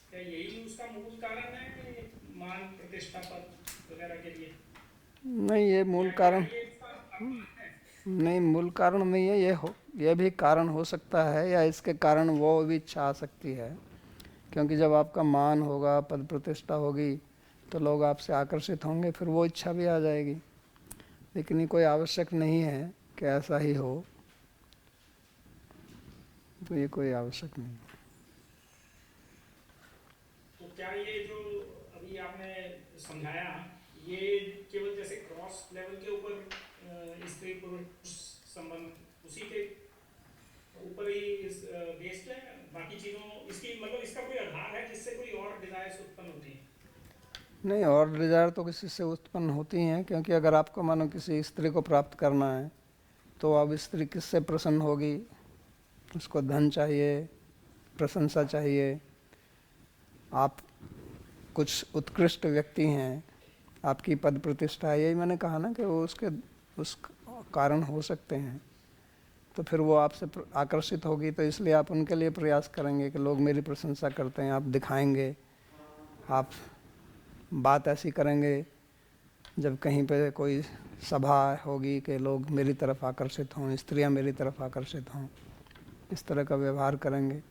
क्या यही उसका मूल कारण है मान प्रतिष्ठा पद वगैरह के लिए? नहीं, ये मूल कारण नहीं, मूल कारण नहीं है। ये भी कारण हो सकता है, या इसके कारण वो भी इच्छा आ सकती है, क्योंकि जब आपका मान होगा, पद प्रतिष्ठा होगी, तो लोग आपसे आकर्षित होंगे, फिर वो इच्छा भी आ जाएगी। लेकिन ये कोई आवश्यक नहीं है कि ऐसा ही हो, तो ये कोई आवश्यक नहीं। तो क्या ये जो अभी आपने समझाया, ये केवल जैसे क्रॉस लेवल के ऊपर स्त्री पुरुष संबंध उसी के ऊपर ही बेस्ड है, बाकी चीज़ों इसकी मतलब इसका कोई आधार है जिससे कोई और डिजायर्स उत्पन्न होती है? नहीं, और डिज़ायर तो किसी से उत्पन्न होती हैं, क्योंकि अगर आपको मानो किसी स्त्री को प्राप्त करना है, तो अब स्त्री किससे प्रसन्न होगी? उसको धन चाहिए, प्रशंसा चाहिए, आप कुछ उत्कृष्ट व्यक्ति हैं, आपकी पद प्रतिष्ठा है, यही मैंने कहा ना कि वो उस कारण हो सकते हैं। तो फिर वो आपसे आकर्षित होगी, तो इसलिए आप उनके लिए प्रयास करेंगे कि लोग मेरी प्रशंसा करते हैं, आप दिखाएंगे, आप बात ऐसी करेंगे जब कहीं पे कोई सभा होगी कि लोग मेरी तरफ आकर्षित हों, स्त्रियां मेरी तरफ आकर्षित हों, इस तरह का व्यवहार करेंगे।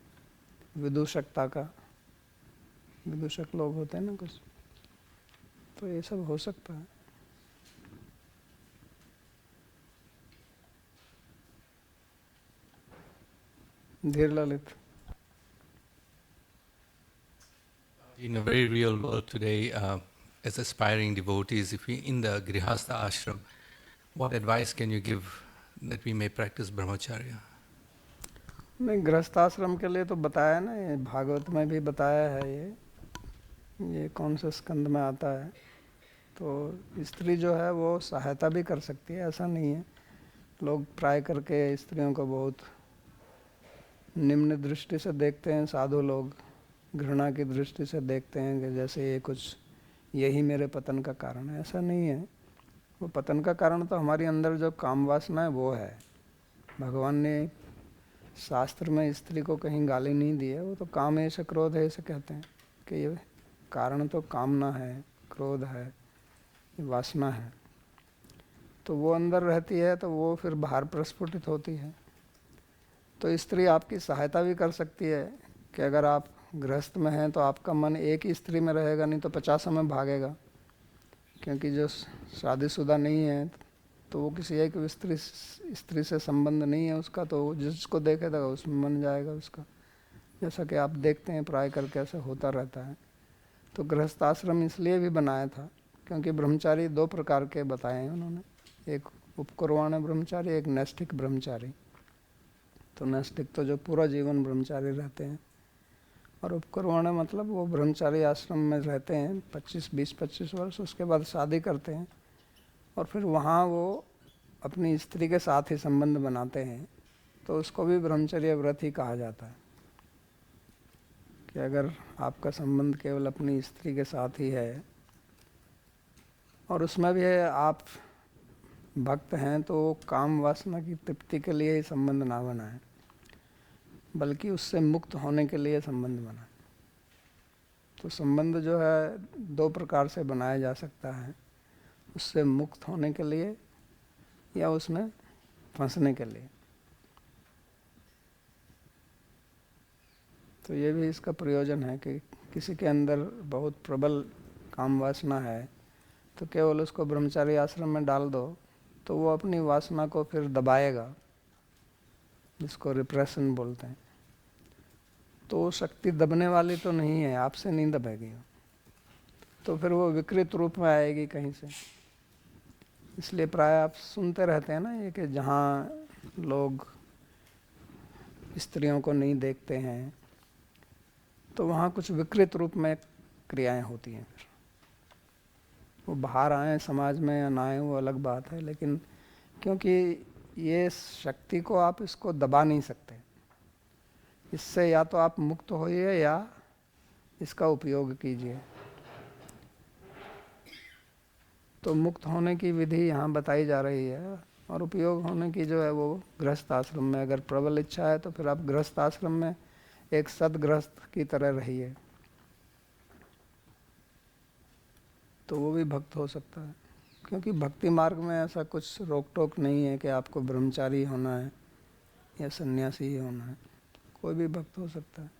विदूषक लोग होते हैं ना कुछ, तो ये सब हो सकता है। धीर Lalit. In a very real world today, as aspiring devotees, if we in the Grihastha ashram, what advice can you give that we may practice brahmacharya? नहीं, गृहस्थाश्रम के लिए तो बताया ना, ये भागवत में भी बताया है। ये कौन से स्कंद में आता है। तो स्त्री जो है वो सहायता भी कर सकती है, ऐसा नहीं है। लोग प्राय करके स्त्रियों को बहुत निम्न दृष्टि से देखते हैं, साधु लोग घृणा की दृष्टि से देखते हैं कि जैसे ये कुछ यही मेरे पतन का कारण है। ऐसा नहीं है। वो पतन का कारण तो हमारी अंदर जो काम वासना है वो है। भगवान ने शास्त्र में स्त्री को कहीं गाली नहीं दी है। वो तो काम ऐसे क्रोध है ऐसे कहते हैं कि ये कारण तो कामना है, क्रोध है, ये वासना है। तो वो अंदर रहती है तो वो फिर बाहर प्रस्फुटित होती है। तो स्त्री आपकी सहायता भी कर सकती है कि अगर आप गृहस्थ में हैं तो आपका मन एक ही स्त्री में रहेगा, नहीं तो 50 में भागेगा। क्योंकि जो शादीशुदा नहीं है तो वो किसी एक स्त्री से संबंध नहीं है उसका, तो जिसको देखेगा उसमें मन जाएगा उसका। जैसा कि आप देखते हैं प्राय करके ऐसा होता रहता है। तो गृहस्थ आश्रम इसलिए भी बनाया था क्योंकि ब्रह्मचारी दो प्रकार के बताए हैं उन्होंने, एक उपकुर्वाण ब्रह्मचारी, एक नैष्ठिक ब्रह्मचारी। तो नैष्ठिक तो जो पूरा जीवन ब्रह्मचारी रहते हैं, और उपकुर्वाण मतलब वो ब्रह्मचारी आश्रम में रहते हैं 20-25 वर्ष, उसके बाद शादी करते हैं और फिर वहाँ वो अपनी स्त्री के साथ ही संबंध बनाते हैं, तो उसको भी ब्रह्मचर्य व्रत ही कहा जाता है। कि अगर आपका संबंध केवल अपनी स्त्री के साथ ही है और उसमें भी आप भक्त हैं, तो काम वासना की तृप्ति के लिए ही संबंध ना बनाएं, बल्कि उससे मुक्त होने के लिए संबंध बनाएं। तो संबंध जो है दो प्रकार से बनाया जा सकता है, उससे मुक्त होने के लिए या उसमें फंसने के लिए। तो ये भी इसका प्रयोजन है कि किसी के अंदर बहुत प्रबल काम वासना है, तो केवल उसको ब्रह्मचारी आश्रम में डाल दो तो वो अपनी वासना को फिर दबाएगा, जिसको रिप्रेशन बोलते हैं। तो शक्ति दबने वाली तो नहीं है, आपसे नहीं दबेगी, तो फिर वो विकृत रूप में आएगी कहीं से। इसलिए प्राय आप सुनते रहते हैं ना ये कि जहाँ लोग स्त्रियों को नहीं देखते हैं तो वहाँ कुछ विकृत रूप में क्रियाएं होती हैं। फिर वो बाहर आए समाज में या ना आए वो अलग बात है, लेकिन क्योंकि ये शक्ति को आप इसको दबा नहीं सकते, इससे या तो आप मुक्त होइए या इसका उपयोग कीजिए। तो मुक्त होने की विधि यहाँ बताई जा रही है, और उपयोग होने की जो है वो गृहस्थ आश्रम में। अगर प्रबल इच्छा है तो फिर आप गृहस्थ आश्रम में एक सदगृहस्थ की तरह रहिए, तो वो भी भक्त हो सकता है। क्योंकि भक्ति मार्ग में ऐसा कुछ रोक टोक नहीं है कि आपको ब्रह्मचारी होना है या सन्यासी ही होना है, कोई भी भक्त हो सकता है।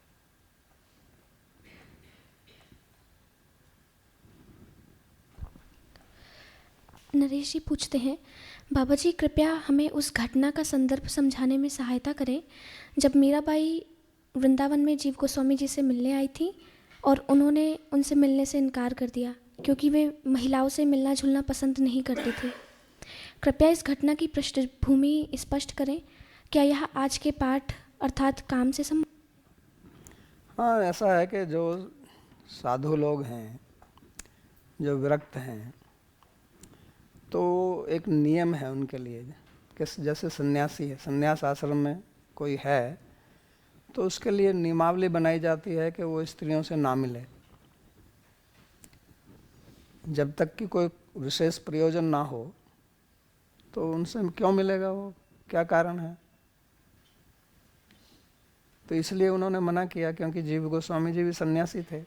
नरेश जी पूछते हैं, बाबा जी कृपया हमें उस घटना का संदर्भ समझाने में सहायता करें जब मीराबाई वृंदावन में जीव गोस्वामी जी से मिलने आई थी और उन्होंने उनसे मिलने से इनकार कर दिया क्योंकि वे महिलाओं से मिलना जुलना पसंद नहीं करते थे। कृपया इस घटना की पृष्ठभूमि स्पष्ट करें। क्या यह आज के पाठ अर्थात काम से हाँ, ऐसा है कि जो साधु लोग हैं, जो विरक्त हैं, तो एक नियम है उनके लिए कि जैसे सन्यासी है, सन्यास आश्रम में कोई है तो उसके लिए नियमावली बनाई जाती है कि वो स्त्रियों से ना मिले जब तक कि कोई विशेष प्रयोजन ना हो। तो उनसे क्यों मिलेगा वो, क्या कारण है? तो इसलिए उन्होंने मना किया क्योंकि जीव गोस्वामी जी भी सन्यासी थे,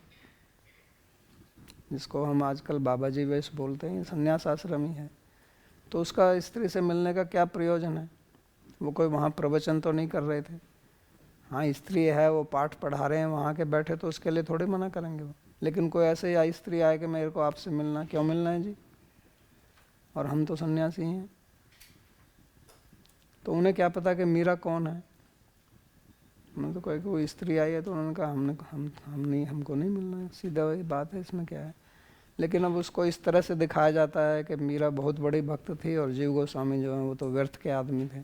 जिसको हम आजकल बाबा जी वेश बोलते हैं, सन्यास आश्रम ही है। तो उसका स्त्री से मिलने का क्या प्रयोजन है? वो कोई वहाँ प्रवचन तो नहीं कर रहे थे। हाँ, स्त्री है, वो पाठ पढ़ा रहे हैं वहाँ के बैठे, तो उसके लिए थोड़ी मना करेंगे वो। लेकिन कोई ऐसे या स्त्री आए कि मेरे को आपसे मिलना, क्यों मिलना है जी, और हम तो सन्यासी हैं। तो उन्हें क्या पता कि मीरा कौन है। उन्होंने तो कहा कि वो स्त्री आई है, तो उन्होंने कहा हमको नहीं मिलना है, सीधा वही बात है, इसमें क्या है। लेकिन अब उसको इस तरह से दिखाया जाता है कि मीरा बहुत बड़ी भक्त थी और जीव गोस्वामी जो हैं वो तो व्यर्थ के आदमी थे।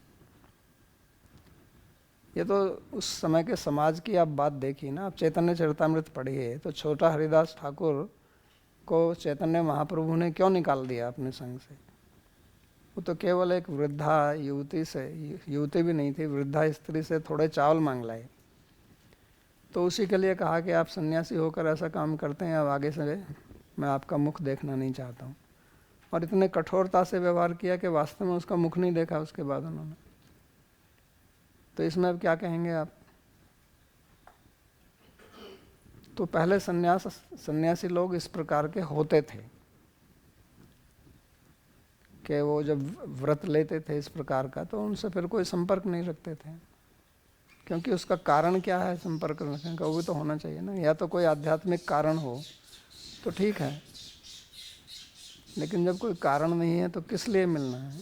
ये तो उस समय के समाज की आप बात देखिए ना। आप चैतन्य चरितामृत पढ़िए तो छोटा हरिदास ठाकुर को चैतन्य महाप्रभु ने क्यों निकाल दिया अपने संग से। वो तो केवल एक वृद्धा युवती से, युवती भी नहीं थी, वृद्धा स्त्री से थोड़े चावल मांग लाए, तो उसी के लिए कहा कि आप सन्यासी होकर ऐसा काम करते हैं, अब आगे से मैं आपका मुख देखना नहीं चाहता हूँ। और इतने कठोरता से व्यवहार किया कि वास्तव में उसका मुख नहीं देखा उसके बाद उन्होंने। तो इसमें अब क्या कहेंगे आप? तो पहले सन्यासी लोग इस प्रकार के होते थे कि वो जब व्रत लेते थे इस प्रकार का, तो उनसे फिर कोई संपर्क नहीं रखते थे, क्योंकि उसका कारण क्या है संपर्क रखने का, वो भी तो होना चाहिए ना। या तो कोई आध्यात्मिक कारण हो तो ठीक है, लेकिन जब कोई कारण नहीं है तो किस लिए मिलना है।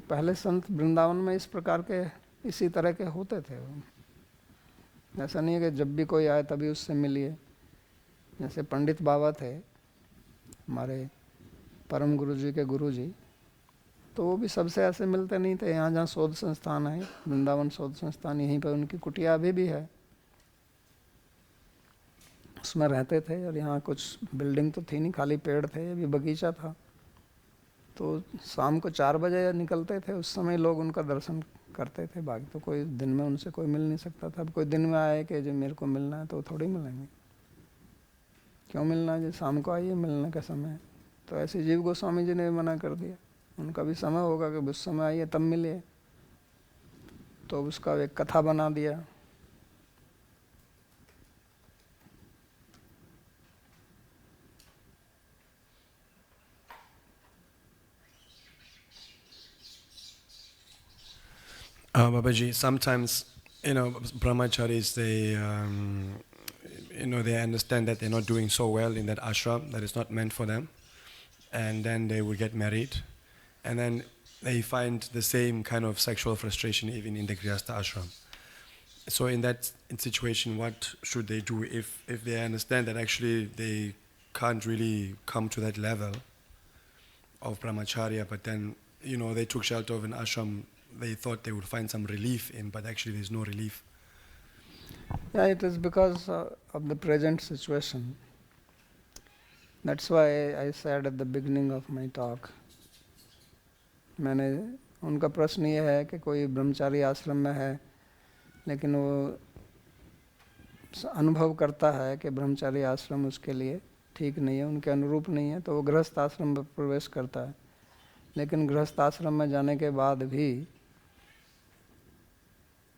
पहले संत वृंदावन में इस प्रकार के इसी तरह के होते थे। ऐसा नहीं है कि जब भी कोई आए तभी उससे मिलिए। जैसे पंडित बाबा थे हमारे परम गुरु जी के गुरु जी, तो वो भी सबसे ऐसे मिलते नहीं थे। यहाँ जहाँ शोध संस्थान है, वृंदावन शोध संस्थान, यहीं पर उनकी कुटिया अभी भी है, उसमें रहते थे। और यहाँ कुछ बिल्डिंग तो थी नहीं, खाली पेड़ थे, अभी बगीचा था। तो शाम को 4 बजे निकलते थे, उस समय लोग उनका दर्शन करते थे। बाकी तो कोई दिन में उनसे कोई मिल नहीं सकता था। अब कोई दिन में आए कि जो मेरे को मिलना है, तो थोड़ी मिलेंगे। क्यों मिलना है, जो शाम को आइए, मिलने का समय है। तो ऐसे जीव गोस्वामी जी ने भी मना कर दिया। उनका भी समय होगा कि उस समय आइए तब मिलिए, तो उसका एक कथा बना दिया। Babaji, sometimes, brahmacharis, they understand that they're not doing so well in that ashram, that it's not meant for them, and then they will get married, and then they find the same kind of sexual frustration even in the Grihastha ashram. So in that situation, what should they do if they understand that actually they can't really come to that level of brahmacharya, but then, they took shelter of an ashram they thought they would find some relief in, but actually there's no relief? Yeah, it is because of the present situation. That's why I said at the beginning of my talk, मैंने उनका प्रश्न ये है कि कोई ब्रह्मचारी आश्रम में है, लेकिन वो अनुभव करता है कि ब्रह्मचारी आश्रम उसके लिए ठीक नहीं है, उनके अनुरूप नहीं है, तो वो गृहस्थ आश्रम में प्रवेश करता है। लेकिन गृहस्थ आश्रम में जाने के बाद भी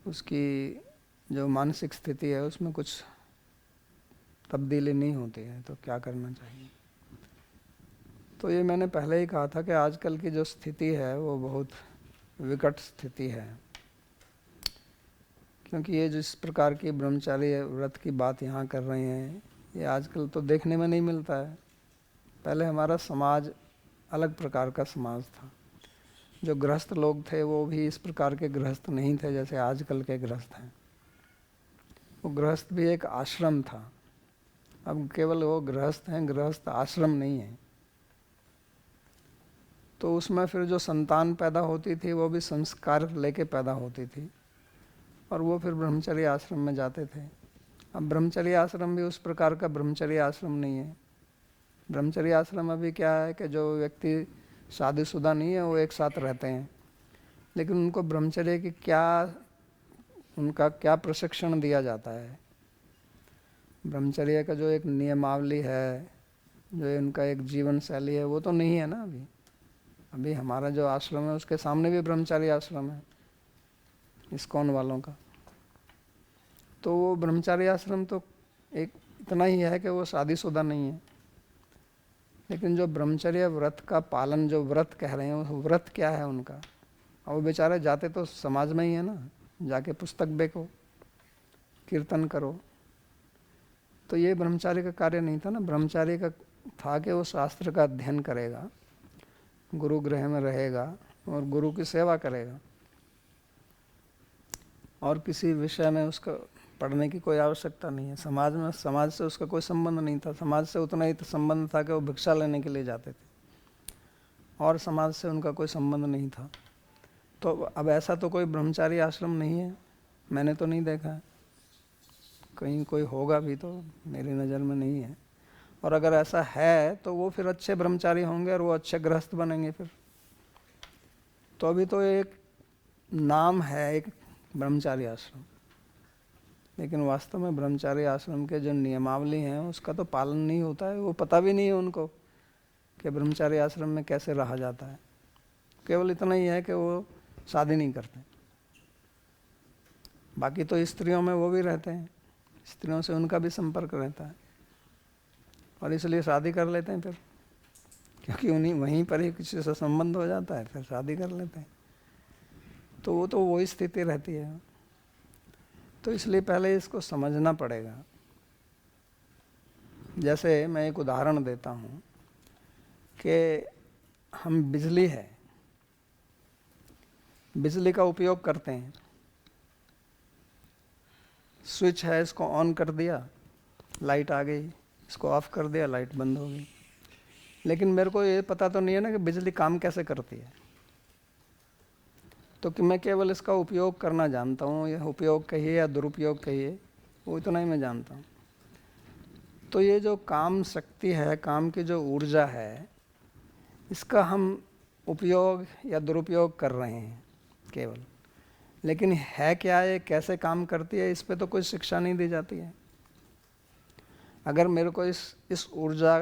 उसकी जो मानसिक स्थिति है उसमें कुछ तब्दीली नहीं होती है, तो क्या करना चाहिए? तो ये मैंने पहले ही कहा था कि आजकल की जो स्थिति है वो बहुत विकट स्थिति है, क्योंकि ये जिस प्रकार की ब्रह्मचारी व्रत की बात यहाँ कर रहे हैं, ये आजकल तो देखने में नहीं मिलता है। पहले हमारा समाज अलग प्रकार का समाज था। जो गृहस्थ लोग थे वो भी इस प्रकार के गृहस्थ नहीं थे जैसे आजकल के गृहस्थ हैं। वो गृहस्थ भी एक आश्रम था। अब केवल वो गृहस्थ हैं, गृहस्थ आश्रम नहीं है। तो उसमें फिर जो संतान पैदा होती थी वो भी संस्कार लेके पैदा होती थी, और वो फिर ब्रह्मचर्य आश्रम में जाते थे। अब ब्रह्मचर्य आश्रम भी उस प्रकार का ब्रह्मचर्य आश्रम नहीं है। ब्रह्मचर्य आश्रम अभी क्या है कि जो व्यक्ति शादीशुदा नहीं है वो एक साथ रहते हैं, लेकिन उनको ब्रह्मचर्य की उनका क्या प्रशिक्षण दिया जाता है, ब्रह्मचर्य का जो एक नियमावली है, जो उनका एक जीवन शैली है, वो तो नहीं है ना। अभी हमारा जो आश्रम है उसके सामने भी ब्रह्मचारी आश्रम है इस्कॉन वालों का। तो वो ब्रह्मचारी आश्रम तो एक इतना ही है कि वो शादीशुदा नहीं है, लेकिन जो ब्रह्मचर्य व्रत का पालन, जो व्रत कह रहे हैं, वो व्रत क्या है उनका? और वो बेचारे जाते तो समाज में ही है ना, जाके पुस्तक बेचो, कीर्तन करो। तो ये ब्रह्मचारी का कार्य नहीं था ना। ब्रह्मचारी का था कि वो शास्त्र का अध्ययन करेगा, गुरु गृह में रहेगा और गुरु की सेवा करेगा, और किसी विषय में उसका पढ़ने की कोई आवश्यकता नहीं है। समाज से उसका कोई संबंध नहीं था। समाज से उतना ही संबंध था कि वो भिक्षा लेने के लिए जाते थे, और समाज से उनका कोई संबंध नहीं था। तो अब ऐसा तो कोई ब्रह्मचारी आश्रम नहीं है, मैंने तो नहीं देखा है। कहीं कोई होगा भी तो मेरी नज़र में नहीं है। और अगर ऐसा है तो वो फिर अच्छे ब्रह्मचारी होंगे और वो अच्छे गृहस्थ बनेंगे फिर। तो अभी तो एक नाम है एक ब्रह्मचारी आश्रम, लेकिन वास्तव में ब्रह्मचारी आश्रम के जो नियमावली हैं उसका तो पालन नहीं होता है। वो पता भी नहीं है उनको कि ब्रह्मचारी आश्रम में कैसे रहा जाता है। केवल इतना ही है कि वो शादी नहीं करते। बाकी तो स्त्रियों में वो भी रहते हैं, स्त्रियों से उनका भी संपर्क रहता है, और इसलिए शादी कर लेते हैं फिर, क्योंकि वहीं पर ही किसी से संबंध हो जाता है, फिर शादी कर लेते हैं। तो वो तो वही स्थिति रहती है। तो इसलिए पहले इसको समझना पड़ेगा। जैसे मैं एक उदाहरण देता हूँ कि हम बिजली है, बिजली का उपयोग करते हैं, स्विच है, इसको ऑन कर दिया, लाइट आ गई, इसको ऑफ कर दिया, लाइट बंद हो गई। लेकिन मेरे को ये पता तो नहीं है ना कि बिजली काम कैसे करती है। तो कि मैं केवल इसका उपयोग करना जानता हूँ, यह उपयोग कहिए या दुरुपयोग कहिए, वो इतना ही मैं जानता हूँ। तो ये जो काम शक्ति है, काम की जो ऊर्जा है, इसका हम उपयोग या दुरुपयोग कर रहे हैं केवल। लेकिन है क्या, ये कैसे काम करती है, इस पे तो कोई शिक्षा नहीं दी जाती है। अगर मेरे को इस ऊर्जा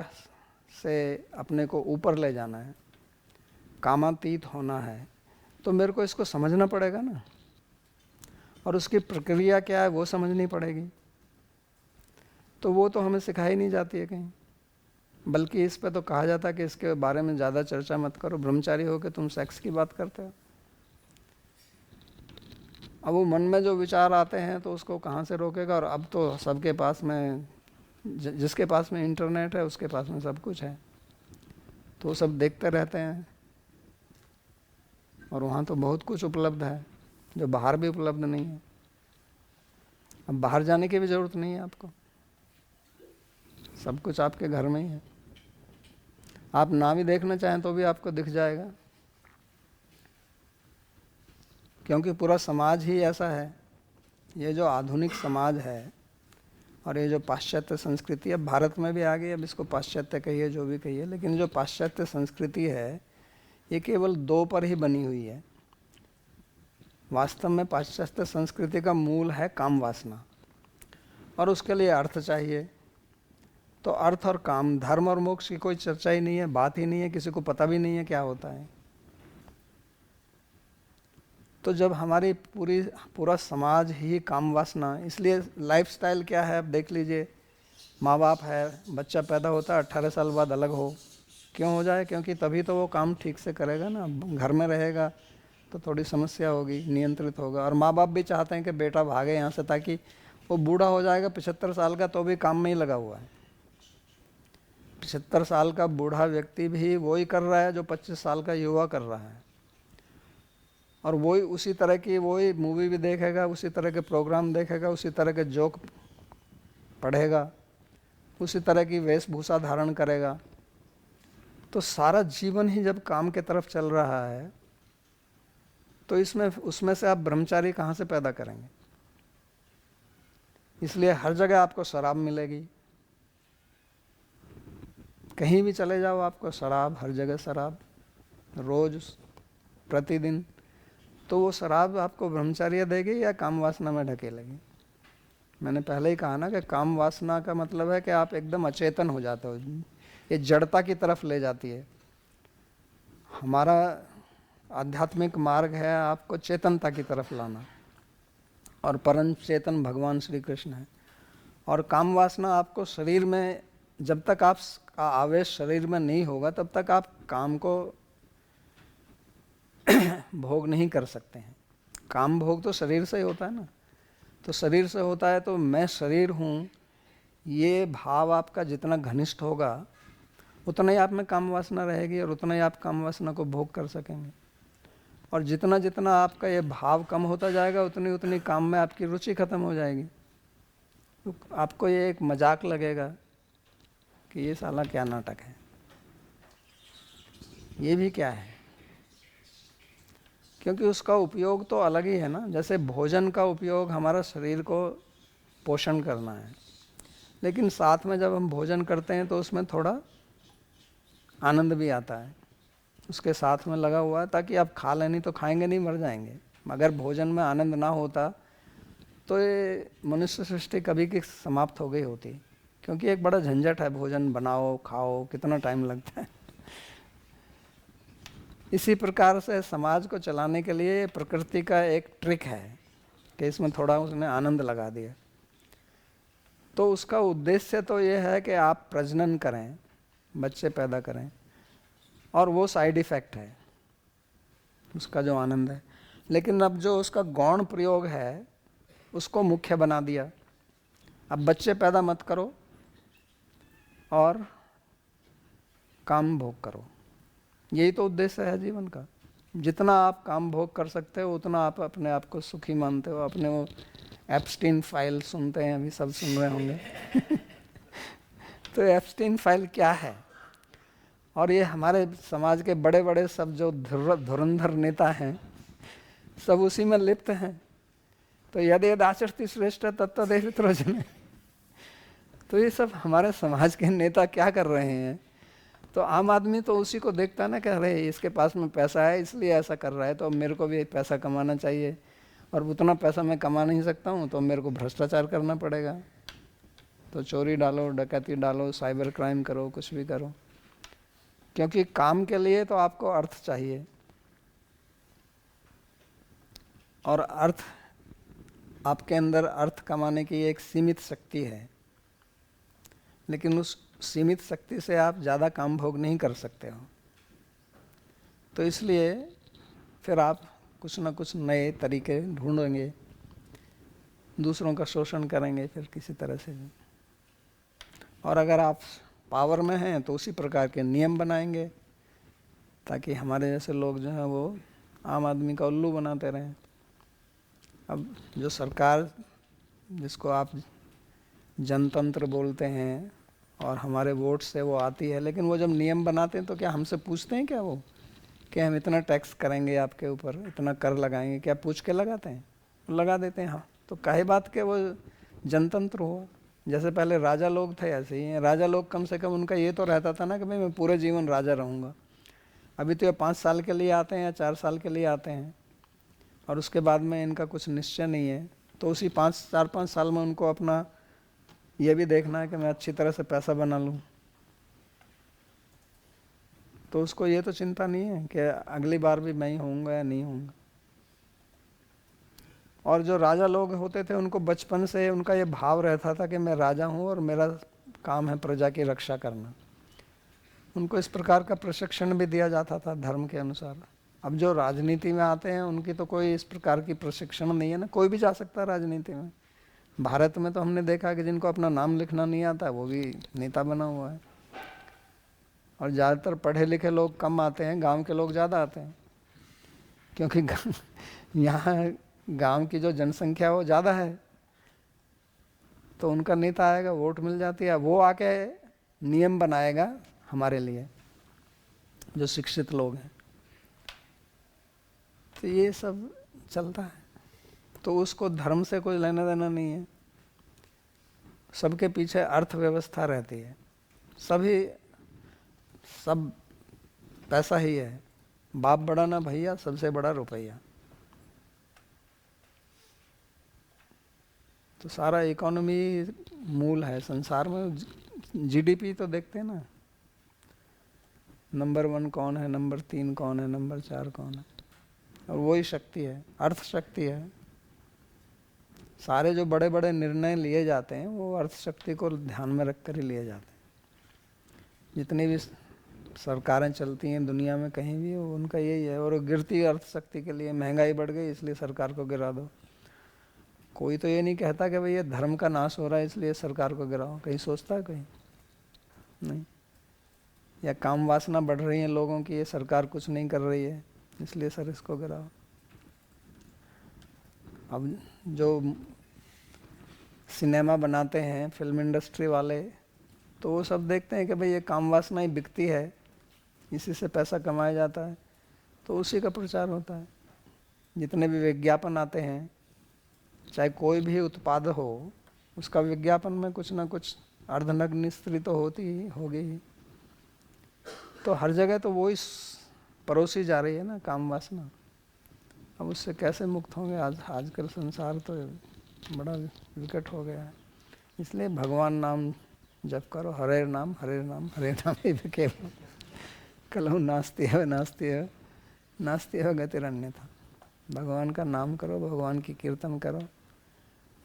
से अपने को ऊपर ले जाना है, कामातीत होना है, तो मेरे को इसको समझना पड़ेगा ना, और उसकी प्रक्रिया क्या है वो समझनी पड़ेगी। तो वो तो हमें सिखाई नहीं जाती है कहीं, बल्कि इस पे तो कहा जाता है कि इसके बारे में ज़्यादा चर्चा मत करो, ब्रह्मचारी हो के तुम सेक्स की बात करते हो। अब वो मन में जो विचार आते हैं तो उसको कहाँ से रोकेगा। और अब तो सबके पास में, जिसके पास में इंटरनेट है उसके पास में सब कुछ है, तो वो सब देखते रहते हैं। और वहाँ तो बहुत कुछ उपलब्ध है जो बाहर भी उपलब्ध नहीं है। अब बाहर जाने की भी ज़रूरत नहीं है आपको, सब कुछ आपके घर में ही है। आप ना भी देखना चाहें तो भी आपको दिख जाएगा, क्योंकि पूरा समाज ही ऐसा है। ये जो आधुनिक समाज है और ये जो पाश्चात्य संस्कृति, अब भारत में भी आ गई, अब इसको पाश्चात्य कहिए जो भी कहिए, लेकिन जो पाश्चात्य संस्कृति है ये केवल दो पर ही बनी हुई है। वास्तव में पाश्चात्य संस्कृति का मूल है काम वासना, और उसके लिए अर्थ चाहिए। तो अर्थ और काम, धर्म और मोक्ष की कोई चर्चा ही नहीं है, बात ही नहीं है, किसी को पता भी नहीं है क्या होता है। तो जब हमारी पूरा समाज ही काम वासना, इसलिए लाइफस्टाइल क्या है, अब देख लीजिए, माँ बाप है, बच्चा पैदा होता है 18 साल बाद अलग हो, क्यों हो जाए? क्योंकि तभी तो वो काम ठीक से करेगा ना। घर में रहेगा तो थोड़ी समस्या होगी, नियंत्रित होगा। और माँ बाप भी चाहते हैं कि बेटा भागे यहाँ से, ताकि वो बूढ़ा हो जाएगा 75 साल का तो भी काम में ही लगा हुआ है। 75 साल का बूढ़ा व्यक्ति भी वही कर रहा है जो 25 साल का युवा कर रहा है, और वही उसी तरह की वही मूवी भी देखेगा, उसी तरह के प्रोग्राम देखेगा, उसी तरह के जोक पढ़ेगा, उसी तरह की वेशभूषा धारण करेगा। तो सारा जीवन ही जब काम के तरफ चल रहा है, तो उसमें से आप ब्रह्मचारी कहाँ से पैदा करेंगे? इसलिए हर जगह आपको शराब मिलेगी, कहीं भी चले जाओ आपको शराब, हर जगह शराब, रोज प्रतिदिन। तो वो शराब आपको ब्रह्मचर्य देगी या काम वासना में ढकेलेगी? मैंने पहले ही कहा ना कि काम वासना का मतलब है कि आप एकदम अचेतन हो जाते हो, ये जड़ता की तरफ ले जाती है। हमारा आध्यात्मिक मार्ग है आपको चेतनता की तरफ लाना, और परम चेतन भगवान श्री कृष्ण है। और काम वासना आपको शरीर में, जब तक आपका आवेश शरीर में नहीं होगा तब तक आप काम को भोग नहीं कर सकते हैं। काम भोग तो शरीर से ही होता है ना। तो शरीर से होता है, तो मैं शरीर हूँ, ये भाव आपका जितना घनिष्ठ होगा उतना ही आप में काम वासना रहेगी, और उतना ही आप काम वासना को भोग कर सकेंगे। और जितना जितना आपका ये भाव कम होता जाएगा, उतनी उतनी काम में आपकी रुचि खत्म हो जाएगी। तो आपको ये एक मजाक लगेगा कि ये साला क्या नाटक है, ये भी क्या है, क्योंकि उसका उपयोग तो अलग ही है ना। जैसे भोजन का उपयोग हमारा शरीर को पोषण करना है, लेकिन साथ में जब हम भोजन करते हैं तो उसमें थोड़ा आनंद भी आता है, उसके साथ में लगा हुआ है, ताकि आप खा लें, नहीं तो खाएंगे नहीं, मर जाएंगे। अगर भोजन में आनंद ना होता तो ये मनुष्य सृष्टि कभी की समाप्त हो गई होती, क्योंकि एक बड़ा झंझट है, भोजन बनाओ, खाओ, कितना टाइम लगता है। इसी प्रकार से समाज को चलाने के लिए प्रकृति का एक ट्रिक है कि इसमें थोड़ा उसने आनंद लगा दिया। तो उसका उद्देश्य तो ये है कि आप प्रजनन करें, बच्चे पैदा करें, और वो साइड इफ़ेक्ट है उसका जो आनंद है। लेकिन अब जो उसका गौण प्रयोग है उसको मुख्य बना दिया। अब बच्चे पैदा मत करो और काम भोग करो, यही तो उद्देश्य है जीवन का। जितना आप काम भोग कर सकते हो उतना आप अपने आप को सुखी मानते हो। अपने वो एप्स्टीन फाइल सुनते हैं, अभी सब सुन रहे होंगे। तो एप्स्टीन फाइल क्या है? और ये हमारे समाज के बड़े बड़े सब जो धुरंधर नेता हैं सब उसी में लिप्त हैं। तो यदि आचरति श्रेष्ठ तत्तदेव जने। तो ये सब हमारे समाज के नेता क्या कर रहे हैं? तो आम आदमी तो उसी को देखता है ना, कह रहे इसके पास में पैसा है इसलिए ऐसा कर रहा है, तो मेरे को भी पैसा कमाना चाहिए, और उतना पैसा मैं कमा नहीं सकता हूँ तो मेरे को भ्रष्टाचार करना पड़ेगा। तो चोरी डालो, डकैती डालो, साइबर क्राइम करो, कुछ भी करो, क्योंकि काम के लिए तो आपको अर्थ चाहिए। और अर्थ, आपके अंदर अर्थ कमाने की एक सीमित शक्ति है, लेकिन उस सीमित शक्ति से आप ज़्यादा काम भोग नहीं कर सकते हो। तो इसलिए फिर आप कुछ ना कुछ नए तरीके ढूंढेंगे, दूसरों का शोषण करेंगे फिर किसी तरह से भी। और अगर आप पावर में हैं तो उसी प्रकार के नियम बनाएंगे ताकि हमारे जैसे लोग जो हैं वो आम आदमी का उल्लू बनाते रहें। अब जो सरकार, जिसको आप जनतंत्र बोलते हैं, और हमारे वोट से वो आती है, लेकिन वो जब नियम बनाते हैं तो क्या हमसे पूछते हैं क्या वो कि हम इतना टैक्स करेंगे आपके ऊपर, इतना कर लगाएंगे? क्या पूछ के लगाते हैं? लगा देते हैं। हाँ, तो काहे बात के वो जनतंत्र हो। जैसे पहले राजा लोग थे ऐसे ही हैं। राजा लोग कम से कम उनका ये तो रहता था ना कि भाई मैं पूरे जीवन राजा रहूँगा। अभी तो ये 5 साल के लिए आते हैं या 4 साल के लिए आते हैं, और उसके बाद में इनका कुछ निश्चय नहीं है। तो उसी 4-5 साल में उनको अपना ये भी देखना है कि मैं अच्छी तरह से पैसा बना लूँ। तो उसको ये तो चिंता नहीं है कि अगली बार भी मैं ही होऊंगा या नहीं होऊंगा। और जो राजा लोग होते थे उनको बचपन से उनका ये भाव रहता था कि मैं राजा हूँ और मेरा काम है प्रजा की रक्षा करना। उनको इस प्रकार का प्रशिक्षण भी दिया जाता था धर्म के अनुसार। अब जो राजनीति में आते हैं उनकी तो कोई इस प्रकार की प्रशिक्षण नहीं है ना, कोई भी जा सकता है राजनीति में। भारत में तो हमने देखा कि जिनको अपना नाम लिखना नहीं आता वो भी नेता बना हुआ है। और ज़्यादातर पढ़े लिखे लोग कम आते हैं, गांव के लोग ज़्यादा आते हैं, क्योंकि यहाँ गांव की जो जनसंख्या वो ज़्यादा है। तो उनका नेता आएगा, वोट मिल जाती है, वो आके नियम बनाएगा हमारे लिए, जो शिक्षित लोग हैं। तो ये सब चलता है। तो उसको धर्म से कोई लेना देना नहीं है। सबके पीछे अर्थव्यवस्था रहती है, सब पैसा ही है। बाप बड़ा ना भैया, सबसे बड़ा रुपया। तो सारा इकोनॉमी मूल है संसार में। जीडीपी तो देखते हैं ना, नंबर 1 कौन है, नंबर 3 कौन है, नंबर 4 कौन है, और वही शक्ति है, अर्थ शक्ति है। सारे जो बड़े बड़े निर्णय लिए जाते हैं वो अर्थ शक्ति को ध्यान में रख कर ही लिए जाते हैं। जितनी भी सरकारें चलती हैं दुनिया में कहीं भी, उनका यही है। और गिरती अर्थ शक्ति के लिए महंगाई बढ़ गई इसलिए सरकार को गिरा दो। कोई तो ये नहीं कहता कि भाई ये धर्म का नाश हो रहा है इसलिए सरकार को गिराओ। कहीं सोचता है कोई? नहीं। या काम वासना बढ़ रही है लोगों की, ये सरकार कुछ नहीं कर रही है इसलिए सर इसको गिराओ। अब जो सिनेमा बनाते हैं फिल्म इंडस्ट्री वाले, तो वो सब देखते हैं कि भाई ये काम वासना ही बिकती है, इसी से पैसा कमाया जाता है, तो उसी का प्रचार होता है। जितने भी विज्ञापन आते हैं, चाहे कोई भी उत्पाद हो, उसका विज्ञापन में कुछ ना कुछ अर्धनग्न स्त्री तो होती ही होगी ही। तो हर जगह तो वो ही परोसी जा रही है ना काम वासना। अब उससे कैसे मुक्त होंगे? आजकल संसार तो बड़ा विकट हो गया है। इसलिए भगवान नाम जप करो, हरे नाम हरे नाम हरे नाम ही केवल कलहु नास्ति है नास्ति है नास्ति है गतिरन्यथा। भगवान का नाम करो, भगवान की कीर्तन करो,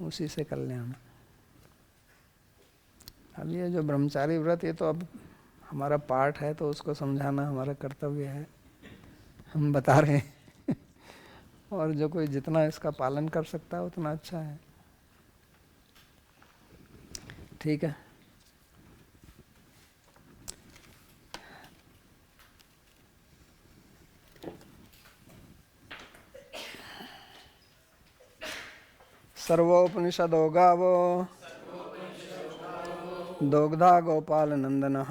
उसी से कल्याण। अब ये जो ब्रह्मचारी व्रत, ये तो अब हमारा पाठ है तो उसको समझाना हमारा कर्तव्य है, हम बता रहे हैं। और जो कोई जितना इसका पालन कर सकता है उतना अच्छा है। ठीक है। सर्वोपनिषदो गावो दोग्धा गोपालनंदनः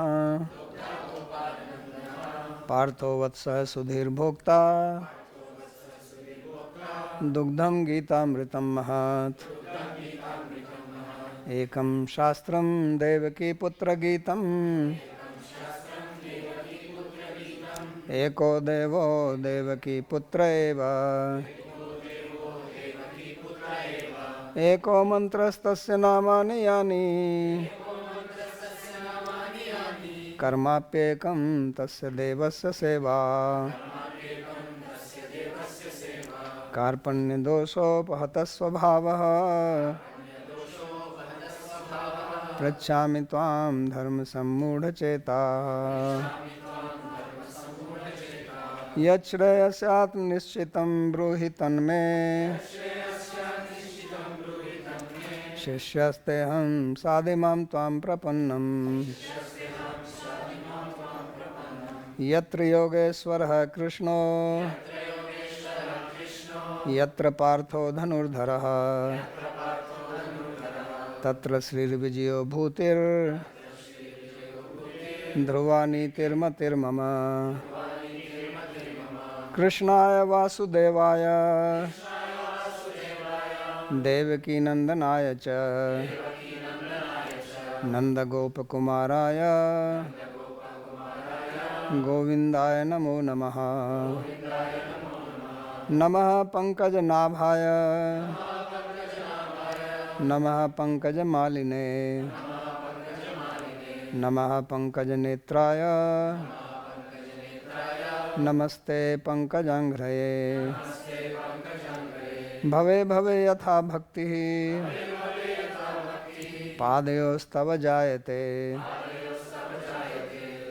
पार्थो वत्सः सुधीर्भोक्ता दुग्धं गीतामृतं महत् एकं शास्त्रं देवकी पुत्र गीतम् एको देवो देवकी पुत्र एव एको मंत्रस्तस्य नामानि यानि कर्माप्येकं तस्य देवस्य सेवा कार्पण्यदोषोपहतः स्वभावः पृच्छामि त्वां धर्मसम्मूढचेताः यच्छ्रेयस्यात्मनिश्चितं ब्रूहि तन्मे शिष्यस्तेऽहं साधिमां त्वां प्रपन्नम् यत्र योगेश्वरः कृष्णो यत्र पार्थो धनुर्धरः तत्र श्रीर्विजयो भूतिर् ध्रुवा नीतिर्मतिर्मम कृष्णाय वासुदेवाय देवकीनंदनाय च नंदगोपकुमाराय गोविंदाय नमो नमः। नमः पंकजनाभाय नमः पंकजमालिने नमः पंकजनेत्राय नमस्ते पंकजांघ्रये। भवे भवे यथा भक्तिः पादयोस्तव जायते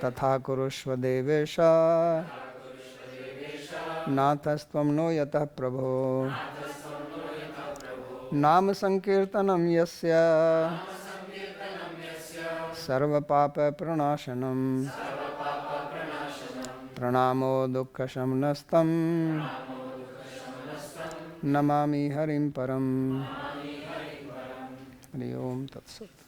तथा कुरुष्व देवेश नाथस्त्वं नो यतः प्रभो। नाम संकीर्तनं यस्य सर्वपापप्रणाशनं प्रणामो दुःखशमनस्तं नमामि हरिं परम्। हरि ओम तत्सत्।